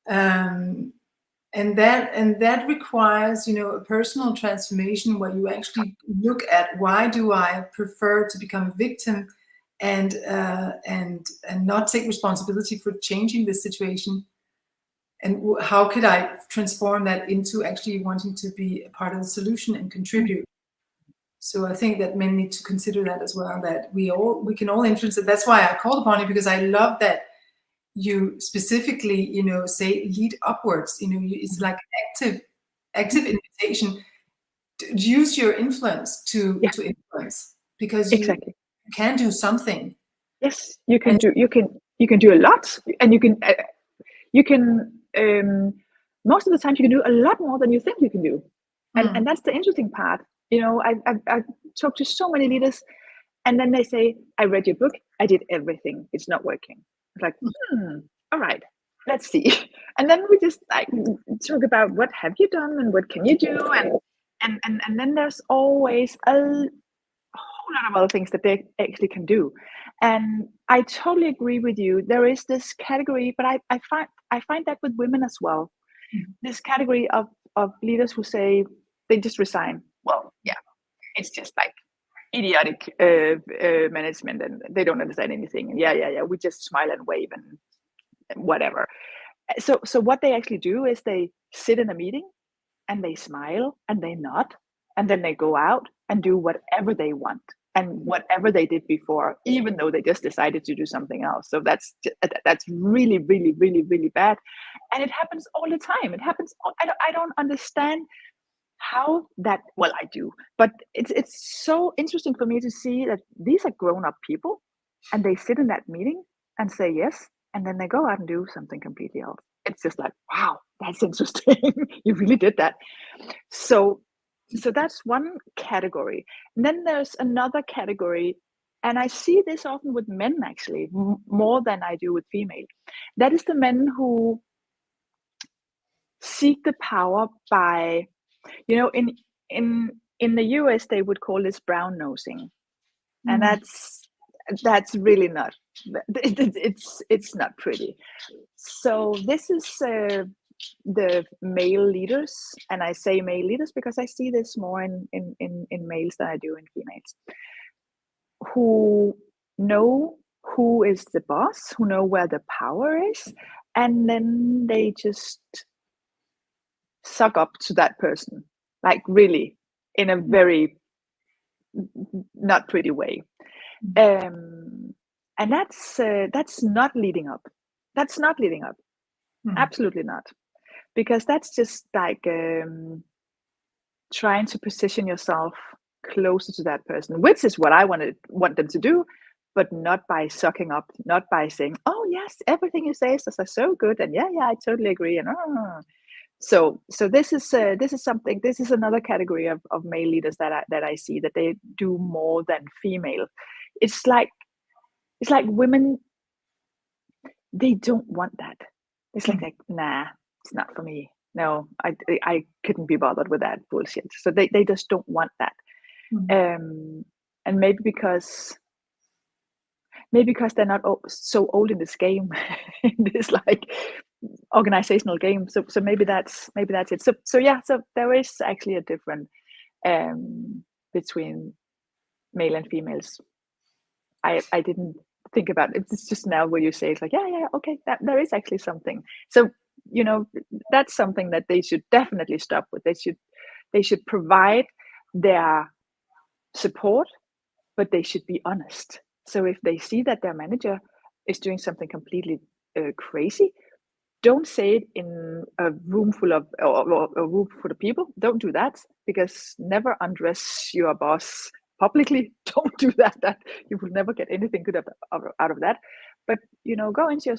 And that requires, a personal transformation, where you actually look at, why do I prefer to become a victim and not take responsibility for changing this situation? And how could I transform that into actually wanting to be a part of the solution and contribute? So I think that men need to consider that as well, that we can all influence it. That's why I called upon you, because I love that you specifically, say lead upwards. It's like active invitation to use your influence to influence, because you can do something. Yes, you can do a lot, and you can most of the time you can do a lot more than you think you can do, and that's the interesting part. I've talked to so many leaders, and then they say, I read your book, I did everything, it's not working. It's like, all right, let's see. And then we just like talk about, what have you done and what can you do, and then there's always a whole lot of other things that they actually can do. And I totally agree with you. There is this category, but I find that with women as well. This category of leaders who say they just resign. Well, yeah, it's just like idiotic management, and they don't understand anything. And yeah, we just smile and wave and whatever. So what they actually do is they sit in a meeting and they smile and they nod, and then they go out and do whatever they want and whatever they did before, even though they just decided to do something else. So that's really, really, really, really bad, and it happens all the time. It happens. I don't understand how that. Well, I do, but it's so interesting for me to see that these are grown-up people, and they sit in that meeting and say yes, and then they go out and do something completely else. It's just like, wow, that's interesting. You really did that. So that's one category. And then there's another category, and I see this often with men, actually, more than I do with female. That is the men who seek the power by, in the US they would call this brown nosing, and that's really not. It's not pretty. So this is the male leaders, and I say male leaders because I see this more in males than I do in females, who know who is the boss, who know where the power is, and then they just suck up to that person, like really in a very not pretty way. And that's not leading up. That's not leading up. Absolutely not. Because that's just like trying to position yourself closer to that person, which is what I want them to do, but not by sucking up, not by saying, "Oh yes, everything you say is so good," and yeah, I totally agree, and so this is something. This is another category of male leaders that I see, that they do more than female. It's like women, they don't want that. It's like nah, it's not for me. No, I couldn't be bothered with that bullshit. So they just don't want that. And maybe because they're not so old in this game, in this like organizational game. So maybe that's it. So yeah. So there is actually a difference between male and females. I didn't think about it. It's just now where you say it's like yeah, okay, that there is actually something. So that's something that they should definitely stop with. They should provide their support, but they should be honest. So if they see that their manager is doing something completely crazy, don't say it in a room full of or a room full of people. Don't do that, because never undress your boss publicly. Don't do that. That you will never get anything good out of that. But go into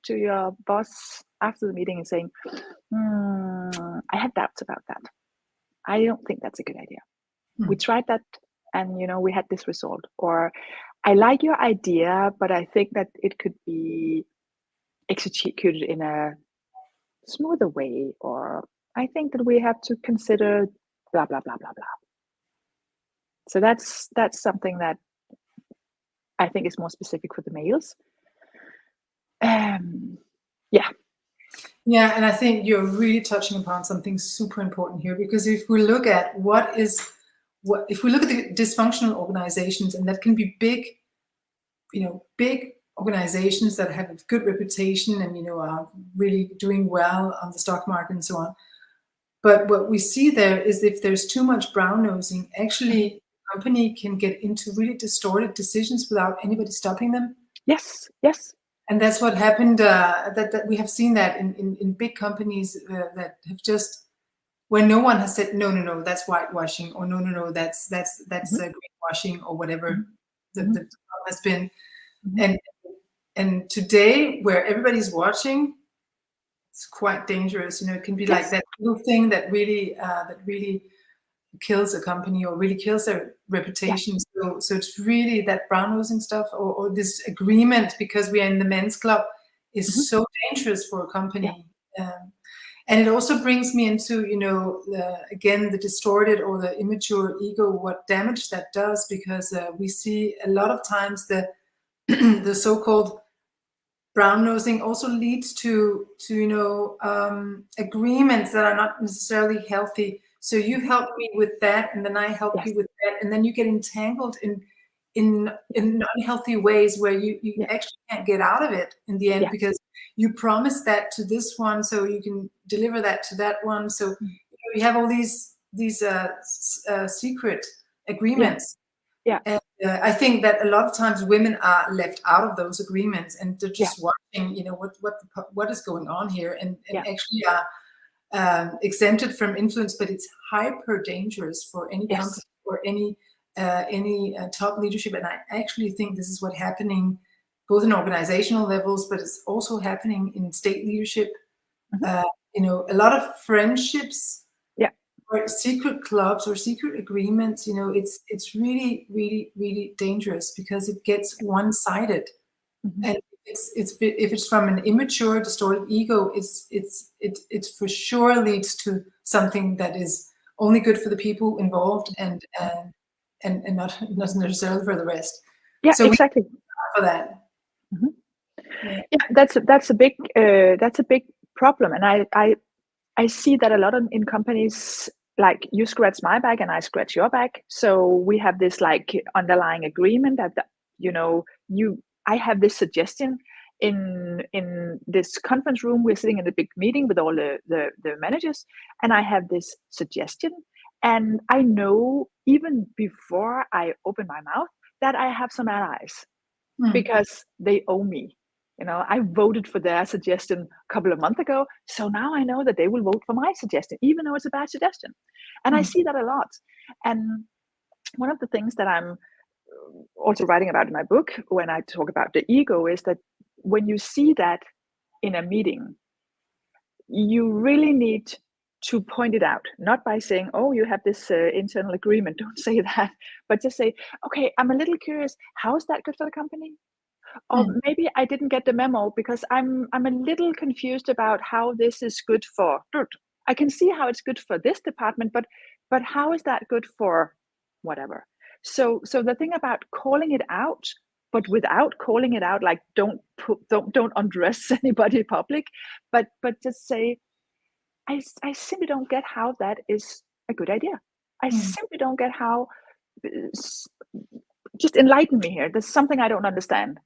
your boss after the meeting and saying, I have doubts about that. I don't think that's a good idea. We tried that, and we had this result. Or I like your idea, but I think that it could be executed in a smoother way. Or I think that we have to consider blah blah blah blah blah. So that's something that I think is more specific for the males. Yeah, and I think you're really touching upon something super important here, because if we look at if we look at the dysfunctional organizations, and that can be big, big organizations that have a good reputation and are really doing well on the stock market and so on. But what we see there is, if there's too much brown nosing, actually the company can get into really distorted decisions without anybody stopping them. Yes. And that's what happened. That we have seen that in big companies that have just, when no one has said no, that's whitewashing, or no, that's greenwashing, or whatever the problem has been. And today, where everybody's watching, it's quite dangerous. It can be like that little thing that really kills a company, or really kills their reputation. So it's really that brown nosing stuff, or this agreement, because we are in the men's club, is so dangerous for a company. And it also brings me into again, the distorted or the immature ego, what damage that does, because we see a lot of times the the so-called brown nosing also leads to agreements that are not necessarily healthy. So you help me with that, and then I help you with that, and then you get entangled in unhealthy ways, where you actually can't get out of it in the end, because you promised that to this one, so you can deliver that to that one. So you have all these secret agreements. And I think that a lot of times women are left out of those agreements, and they're just watching, what is going on here, and actually are exempted from influence. But it's hyper dangerous for any company or any top leadership. And I actually think this is what's happening both in organizational levels, but it's also happening in state leadership. A lot of friendships, or secret clubs, or secret agreements, it's really, really, really dangerous, because it gets one-sided. And if it's from an immature, distorted ego, it for sure leads to something that is only good for the people involved, and not necessarily for the rest. So exactly. For that. That's a big problem. And I see that a lot in companies, like you scratch my back and I scratch your back. So we have this like underlying agreement that, I have this suggestion in this conference room. We're sitting in a big meeting with all the managers, and I have this suggestion. And I know even before I open my mouth that I have some allies because they owe me. I voted for their suggestion a couple of months ago. So now I know that they will vote for my suggestion, even though it's a bad suggestion. And I see that a lot. And one of the things that I'm also writing about in my book when I talk about the ego is that when you see that in a meeting, you really need to point it out, not by saying, oh, you have this internal agreement. Don't say that, but just say, okay, I'm a little curious. How is that good for the company? Or maybe I didn't get the memo because I'm a little confused about how this is good for. I can see how it's good for this department, but how is that good for whatever? So the thing about calling it out, but without calling it out, like don't undress anybody in public, but just say, I simply don't get how that is a good idea. I simply don't get how. Just enlighten me here. There's something I don't understand.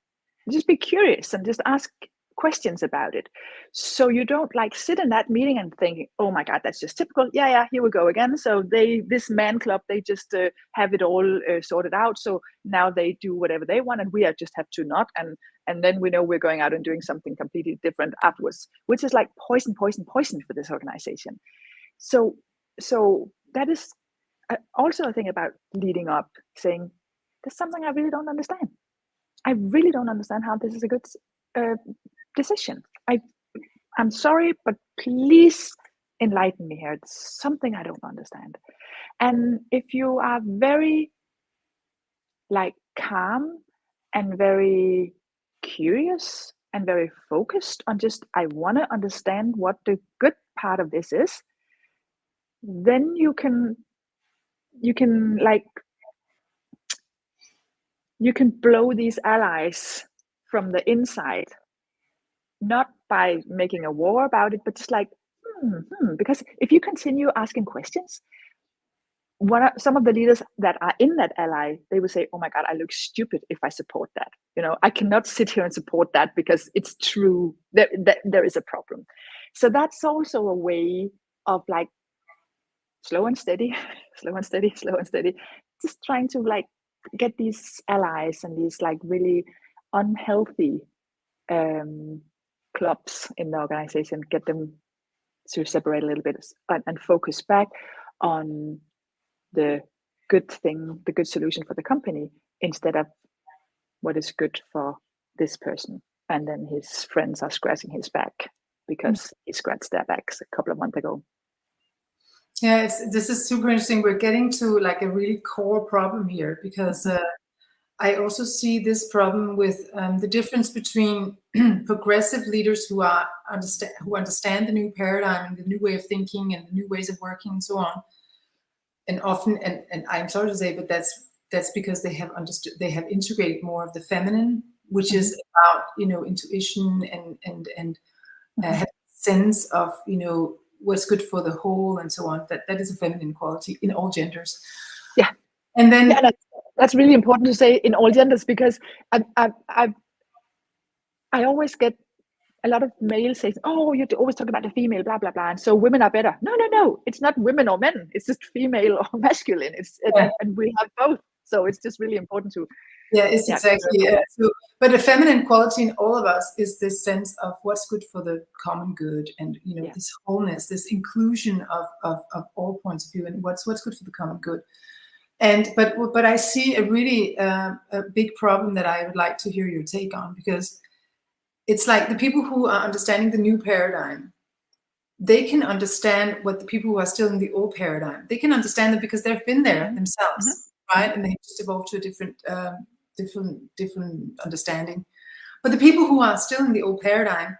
Just be curious and just ask questions about it. So you don't like sit in that meeting and think, oh my God, that's just typical. Yeah, here we go again. So this man club, they just have it all sorted out. So now they do whatever they want and we just have to not. And then we know we're going out and doing something completely different afterwards, which is like poison for this organization. So that is also a thing about leading up, saying, there's something I really don't understand. I really don't understand how this is a good decision. I'm sorry, but please enlighten me here. It's something I don't understand. And if you are very like calm and very curious and very focused on just, I want to understand what the good part of this is, then you can blow these allies from the inside, not by making a war about it, but just like, because if you continue asking questions, some of the leaders that are in that ally, they will say, oh my God, I look stupid if I support that. I cannot sit here and support that because it's true that there is a problem. So that's also a way of like slow and steady, just trying to like get these allies and these like really unhealthy clubs in the organization, get them to separate a little bit and focus back on the good thing, the good solution for the company, instead of what is good for this person. And then his friends are scratching his back because he scratched their backs a couple of months ago. Yeah, this is super interesting. We're getting to like a really core problem here because I also see this problem with the difference between progressive leaders who understand the new paradigm and the new way of thinking and the new ways of working and so on. And often, and I'm sorry to say, but that's because they have integrated more of the feminine, which is about intuition and have a sense of what's good for the whole and so on. That is a feminine quality in all genders. Yeah, and then that's really important to say in all genders, because I always get a lot of males saying, oh, you always talk about the female, blah, blah, blah. And so women are better. No. It's not women or men. It's just female or masculine. And we have both. So it's just really important to. Yeah, it's exactly. Yeah. So, but a feminine quality in all of us is this sense of what's good for the common good, and this wholeness, this inclusion of all points of view, and what's good for the common good. And but I see a really a big problem that I would like to hear your take on, because it's like the people who are understanding the new paradigm, they can understand what the people who are still in the old paradigm, they can understand it because they've been there themselves, right? And they just evolved to a different understanding. But the people who are still in the old paradigm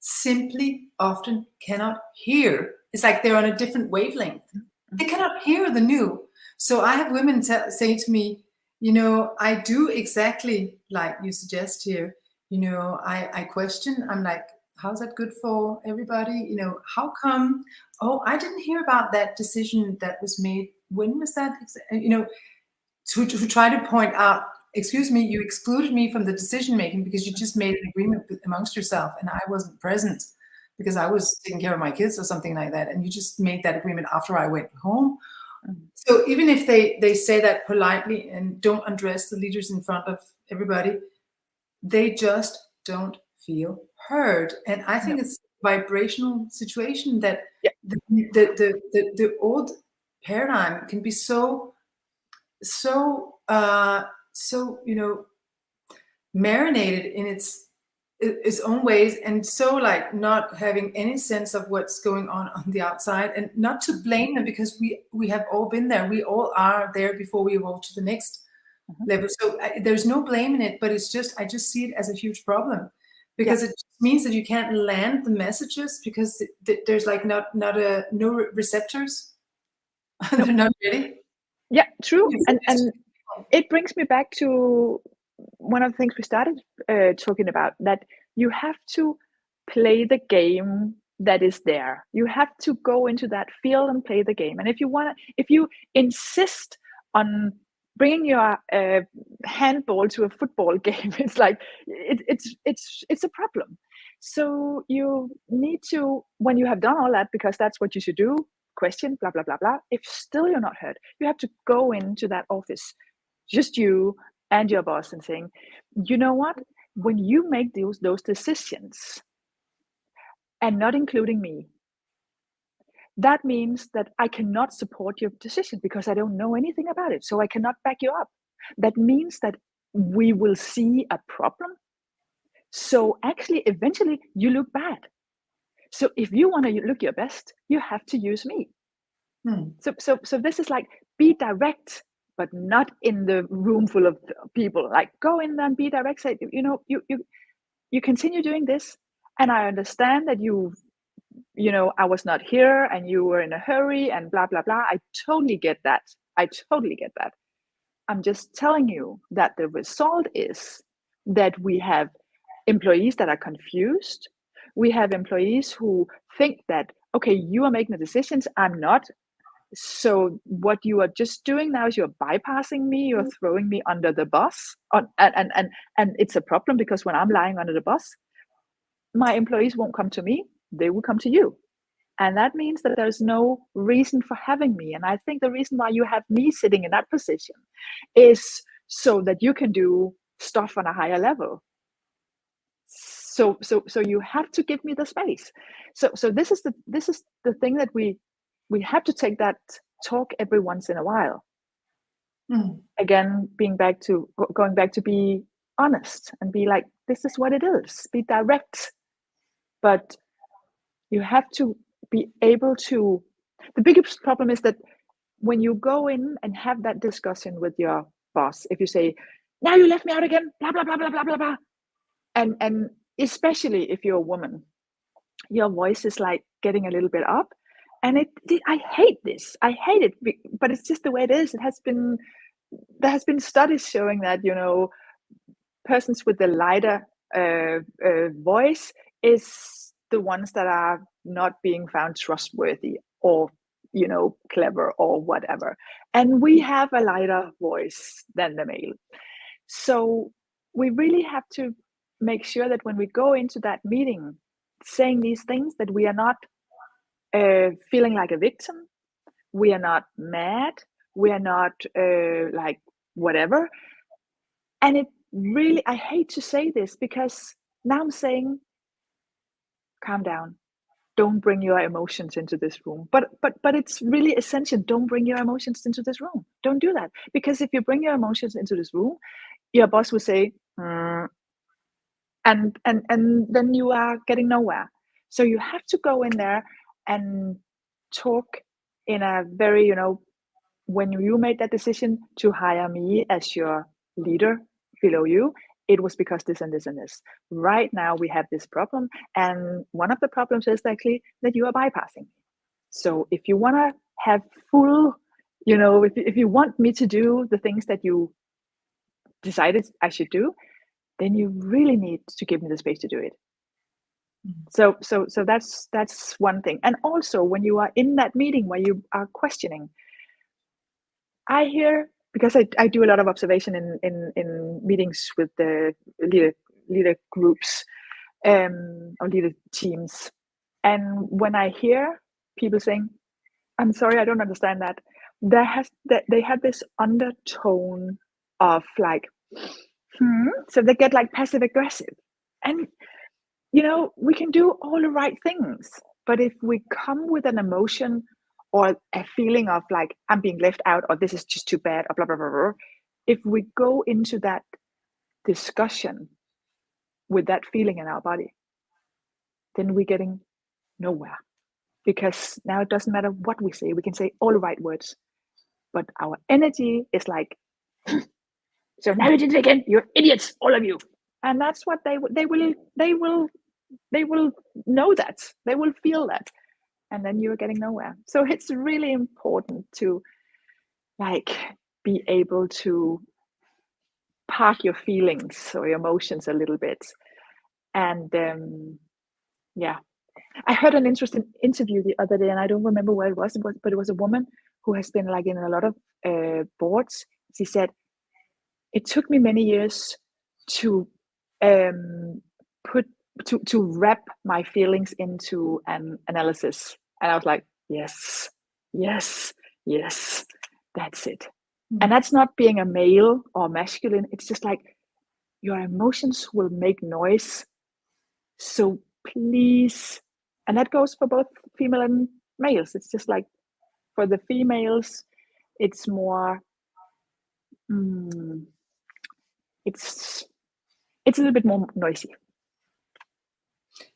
simply often cannot hear. It's like they're on a different wavelength. They cannot hear the new. So I have women say to me, I do exactly like you suggest here. I question, I'm like, how's that good for everybody? You know, how come, oh, I didn't hear about that decision that was made. When was that? You know, to try to point out, excuse me, you excluded me from the decision making because you just made an agreement amongst yourself and I wasn't present because I was taking care of my kids or something like that. And you just made that agreement after I went home. So even if they say that politely and don't address the leaders in front of everybody, they just don't feel heard. And I No. think it's a vibrational situation that Yeah. the old paradigm can be so you know, marinated in its own ways, and so like not having any sense of what's going on the outside, and not to blame them because we have all been there, we all are there before we evolve to the next level. So there's no blame in it, but it's just, I just see it as a huge problem because it just means that you can't land the messages because there's like no receptors. No. They're not ready. Yeah, true. And it brings me back to one of the things we started talking about, that you have to play the game that is there. You have to go into that field and play the game. And if you insist on bringing your handball to a football game, it's like it's a problem. So you need to, when you have done all that, because that's what you should do, question, blah blah blah blah. If still you're not heard, you have to go into that office, just you and your boss, and saying, you know what, when you make those decisions and not including me, that means that I cannot support your decision because I don't know anything about it, so I cannot back you up. That means that we will see a problem, so actually eventually you look bad. So if you want to look your best, you have to use me. So this is like, be direct, but not in the room full of people. Like, go in there and be direct. Say, you know, you continue doing this, and I understand that you know, I was not here and you were in a hurry and blah blah blah. I totally get that. I totally get that. I'm just telling you that the result is that we have employees that are confused. We have employees who think that, okay, you are making the decisions, I'm not. So what you are just doing now is you're bypassing me, you're throwing me under the bus. And it's a problem because when I'm lying under the bus, my employees won't come to me, they will come to you. And that means that there's no reason for having me. And I think the reason why you have me sitting in that position is so that you can do stuff on a higher level. So you have to give me the space. So this is the thing that we have to take that talk every once in a while. Again, going back to be honest and be like, this is what it is. Be direct, but you have to be able to. The biggest problem is that when you go in and have that discussion with your boss, if you say, now you left me out again, blah blah blah blah blah blah blah, and especially if you're a woman, your voice is like getting a little bit up, and I hate this. I hate it, but it's just the way it is. There has been studies showing that, you know, persons with the lighter voice is the ones that are not being found trustworthy or, you know, clever or whatever. And we have a lighter voice than the male. So we really have to make sure that when we go into that meeting saying these things, that we are not feeling like a victim, we are not mad, we are not like whatever. And it really, I hate to say this because now I'm saying, calm down, don't bring your emotions into this room. But it's really essential. Don't bring your emotions into this room. Don't do that, because if you bring your emotions into this room, your boss will say, and then you are getting nowhere. So you have to go in there and talk in a very, you know, when you made that decision to hire me as your leader below you, it was because this and this and this. Right now we have this problem, and one of the problems is actually that you are bypassing me. So if you want to have full, you know, if you want me to do the things that you decided I should do, then you really need to give me the space to do it. So that's one thing. And also when you are in that meeting where you are questioning, I hear, because I do a lot of observation in meetings with the leader groups, or leader teams, and when I hear people saying, "I'm sorry, I don't understand that," they have this undertone of like, so they get like passive aggressive, and we can do all the right things, but if we come with an emotion or a feeling of like, I'm being left out, or this is just too bad, or blah blah blah blah, if we go into that discussion with that feeling in our body, then we're getting nowhere, because now it doesn't matter what we say, we can say all the right words, but our energy is like, so now you did it again, you're idiots, all of you. And that's what they will know, that they will feel that, and then you're getting nowhere. So it's really important to like be able to park your feelings or your emotions a little bit. And yeah, I heard an interesting interview the other day, and I don't remember where it was, but it was a woman who has been like in a lot of boards. She said, it took me many years to wrap my feelings into an analysis. And I was like, yes, that's it. And that's not being a male or masculine. It's just like your emotions will make noise. So please, and that goes for both female and males. It's just like for the females, it's more, it's a little bit more noisy.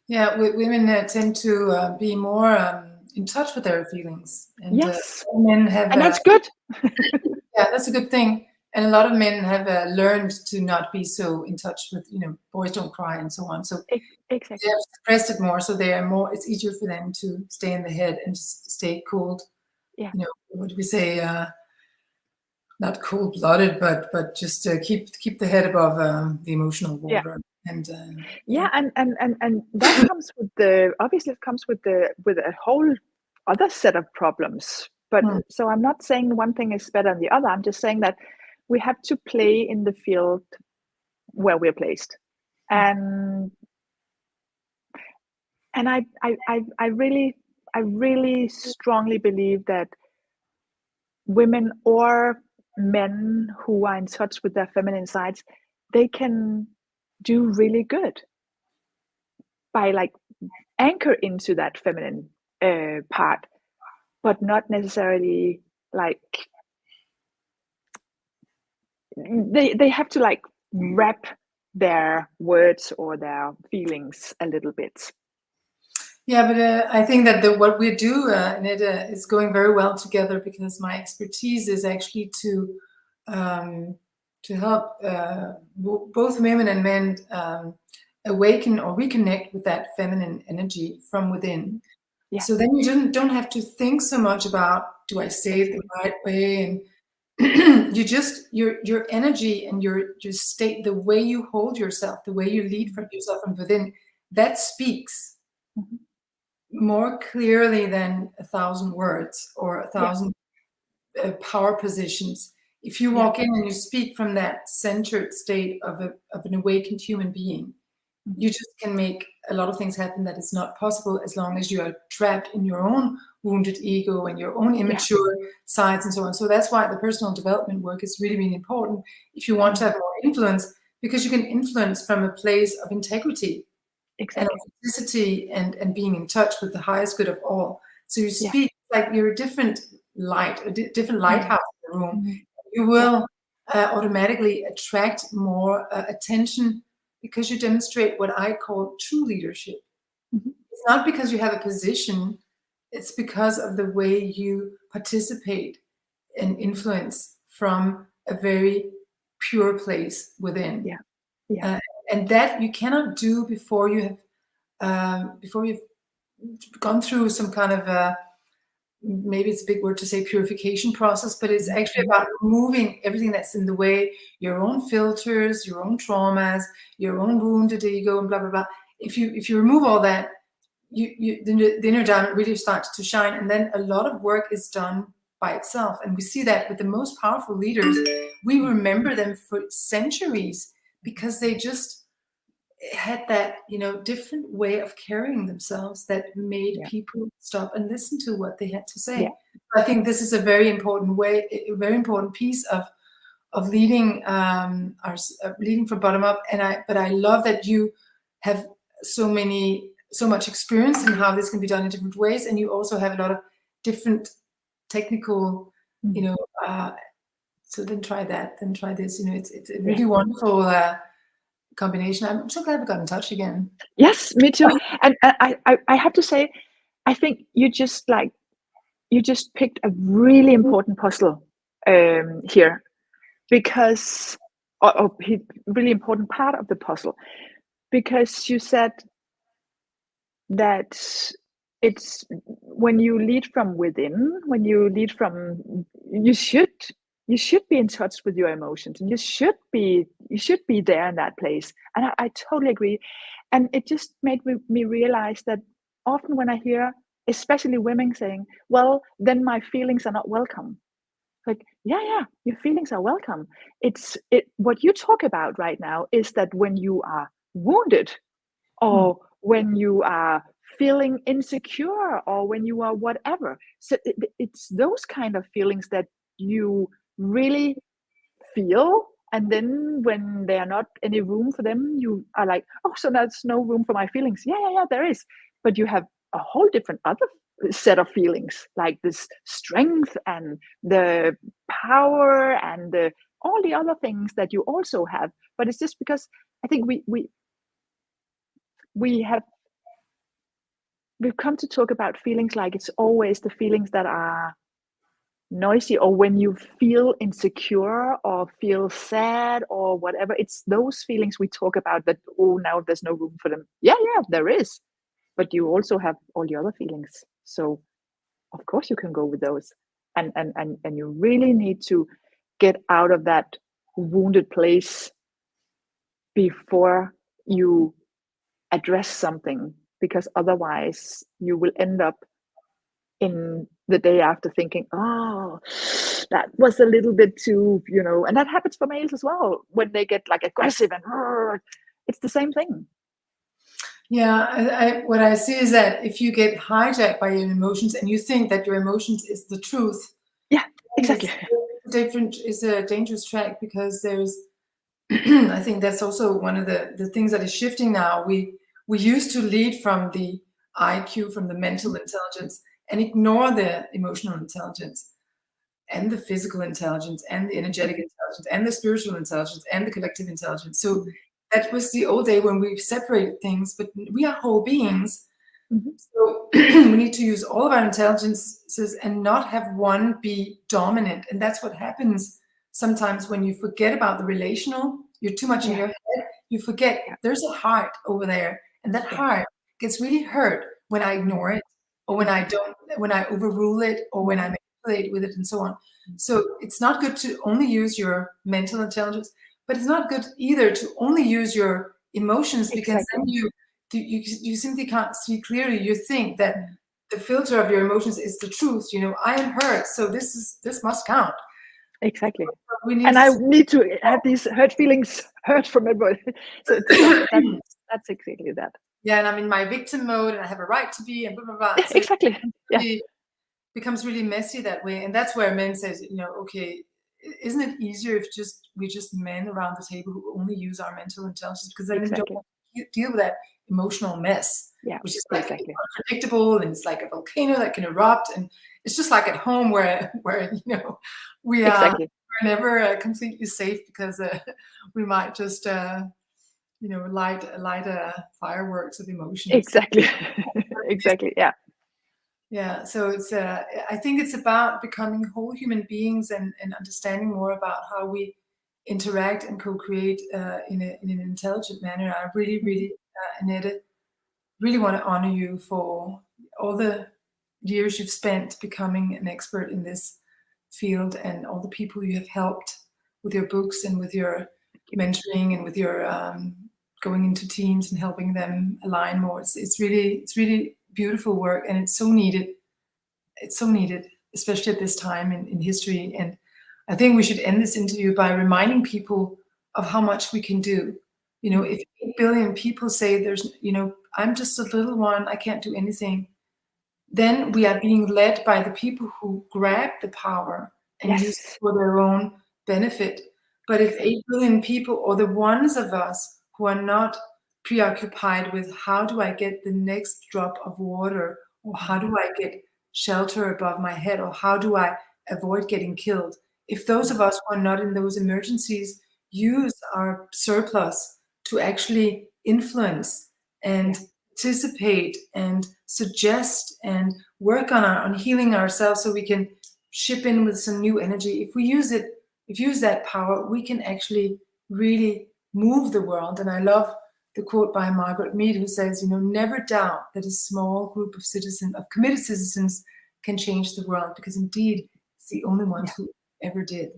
Yeah, women tend to be more in touch with their feelings, and yes, men have, and that's good. Yeah, that's a good thing. And a lot of men have learned to not be so in touch with, boys don't cry and so on. So exactly, they have suppressed it more. So they are more. It's easier for them to stay in the head and just stay cold. Yeah. What do we say? Not cold-blooded, but just keep the head above the emotional water. Yeah. And and that comes with it comes with a whole other set of problems. But so I'm not saying one thing is better than the other. I'm just saying that we have to play in the field where we're placed, and I really strongly believe that women or men who are in touch with their feminine sides, they can do really good by like anchor into that feminine part, but not necessarily like they have to like wrap their words or their feelings a little bit. Yeah, but I think that what we do, Annette, is going very well together, because my expertise is actually to help both women and men awaken or reconnect with that feminine energy from within. Yeah. So then you don't have to think so much about, do I say it the right way? And you just your energy and your state, the way you hold yourself, the way you lead from yourself from within, that speaks more clearly than 1,000 words or 1,000 power positions. If you walk in and you speak from that centered state of an awakened human being, you just can make a lot of things happen that is not possible as long as you are trapped in your own wounded ego and your own immature sides and so on. So that's why the personal development work is really, really important if you want to have more influence, because you can influence from a place of integrity and authenticity and being in touch with the highest good of all. So you speak like you're a different light, a different lighthouse in the room. You will automatically attract more attention, because you demonstrate what I call true leadership. It's not because you have a position, it's because of the way you participate and influence from a very pure place within. And that you cannot do before you have before you've gone through some kind of maybe it's a big word to say purification process, but it's actually about removing everything that's in the way, your own filters, your own traumas, your own wounded ego, and blah, blah, blah. if you remove all that, the inner diamond really starts to shine, and then a lot of work is done by itself. And we see that with the most powerful leaders, we remember them for centuries because they just had that, different way of carrying themselves that made people stop and listen to what they had to say. Yeah. I think this is a very important piece of leading, leading from bottom up. But I love that you have so much experience in how this can be done in different ways, and you also have a lot of different technical, so then try that, then try this. It's a really wonderful combination. I'm so glad we got in touch again. Yes, me too. And I have to say, I think you just picked a really important puzzle here, because or really important part of the puzzle, because you said that it's when you lead from within, when you lead from, you should be in touch with your emotions, and you should be there in that place. And I totally agree. And it just made me realize that often when I hear especially women saying, well, then my feelings are not welcome. Like, yeah, your feelings are welcome. What you talk about right now is that when you are wounded, or when you are feeling insecure, or when you are whatever. So it's those kind of feelings that you really feel. And then when there are not any room for them, you are like, oh, so there's no room for my feelings. Yeah, there is. But you have a whole different other set of feelings, like this strength and the power and all the other things that you also have. But it's just because I think we've come to talk about feelings like it's always the feelings that are noisy, or when you feel insecure or feel sad or whatever, it's those feelings we talk about that, oh, now there's no room for them. Yeah, there is, but you also have all the other feelings, so of course you can go with those. And you really need to get out of that wounded place before you address something, because otherwise you will end up in the day after thinking, oh, that was a little bit too, and that happens for males as well when they get like aggressive and it's the same thing. Yeah, what I see is that if you get hijacked by your emotions and you think that your emotions is the truth, yeah, exactly, it's a dangerous track, because there's I think that's also one of the things that is shifting now. We used to lead from the IQ, from the mental intelligence, and ignore the emotional intelligence and the physical intelligence and the energetic intelligence and the spiritual intelligence and the collective intelligence. So that was the old day when we separated things, but we are whole beings. So we need to use all of our intelligences and not have one be dominant. And that's what happens sometimes when you forget about the relational. You're too much in your head. You forget there's a heart over there, and that heart gets really hurt when I ignore it, or when I overrule it, or when I manipulate with it, and so on. So it's not good to only use your mental intelligence, but it's not good either to only use your emotions, because then you simply can't see clearly. You think that the filter of your emotions is the truth. I am hurt, so this must count. Exactly. I need to have these hurt feelings heard from everybody. So that's exactly that. Yeah, and I'm in my victim mode, and I have a right to be, and blah blah blah. Yeah, so exactly. It becomes really messy that way, and that's where men says, okay, isn't it easier if we just men around the table who only use our mental intelligence, because then we don't deal with that emotional mess, which is like unpredictable, and it's like a volcano that can erupt, and it's just like at home where we are we're never completely safe, because we might just light fireworks of emotions. Exactly. Yeah, so it's I think it's about becoming whole human beings, and understanding more about how we interact and co-create in an intelligent manner. I really Annette, really want to honor you for all the years you've spent becoming an expert in this field, and all the people you have helped with your books and with your mentoring and with your going into teams and helping them align more. It's really beautiful work, and it's so needed. It's so needed, especially at this time in history. And I think we should end this interview by reminding people of how much we can do. You know, if 8 billion people say there's, you know, I'm just a little one, I can't do anything, then we are being led by the people who grab the power and use it Yes. for their own benefit. But if 8 billion people, or the ones of us who are not preoccupied with how do I get the next drop of water, or how do I get shelter above my head, or how do I avoid getting killed, if those of us who are not in those emergencies use our surplus to actually influence and participate and suggest and work on healing ourselves so we can ship in with some new energy, if we use that power, we can actually really move the world. And I love the quote by Margaret Mead, who says, you know, never doubt that a small group of committed citizens can change the world, because indeed it's the only ones who ever did.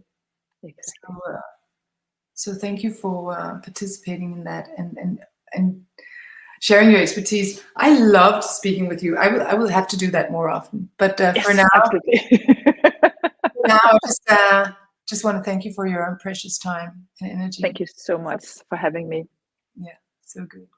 Exactly. So thank you for participating in that and sharing your expertise. I loved speaking with you. I will have to do that more often. But for now, I just want to thank you for your precious time and energy. Thank you so much for having me. Yeah, so good.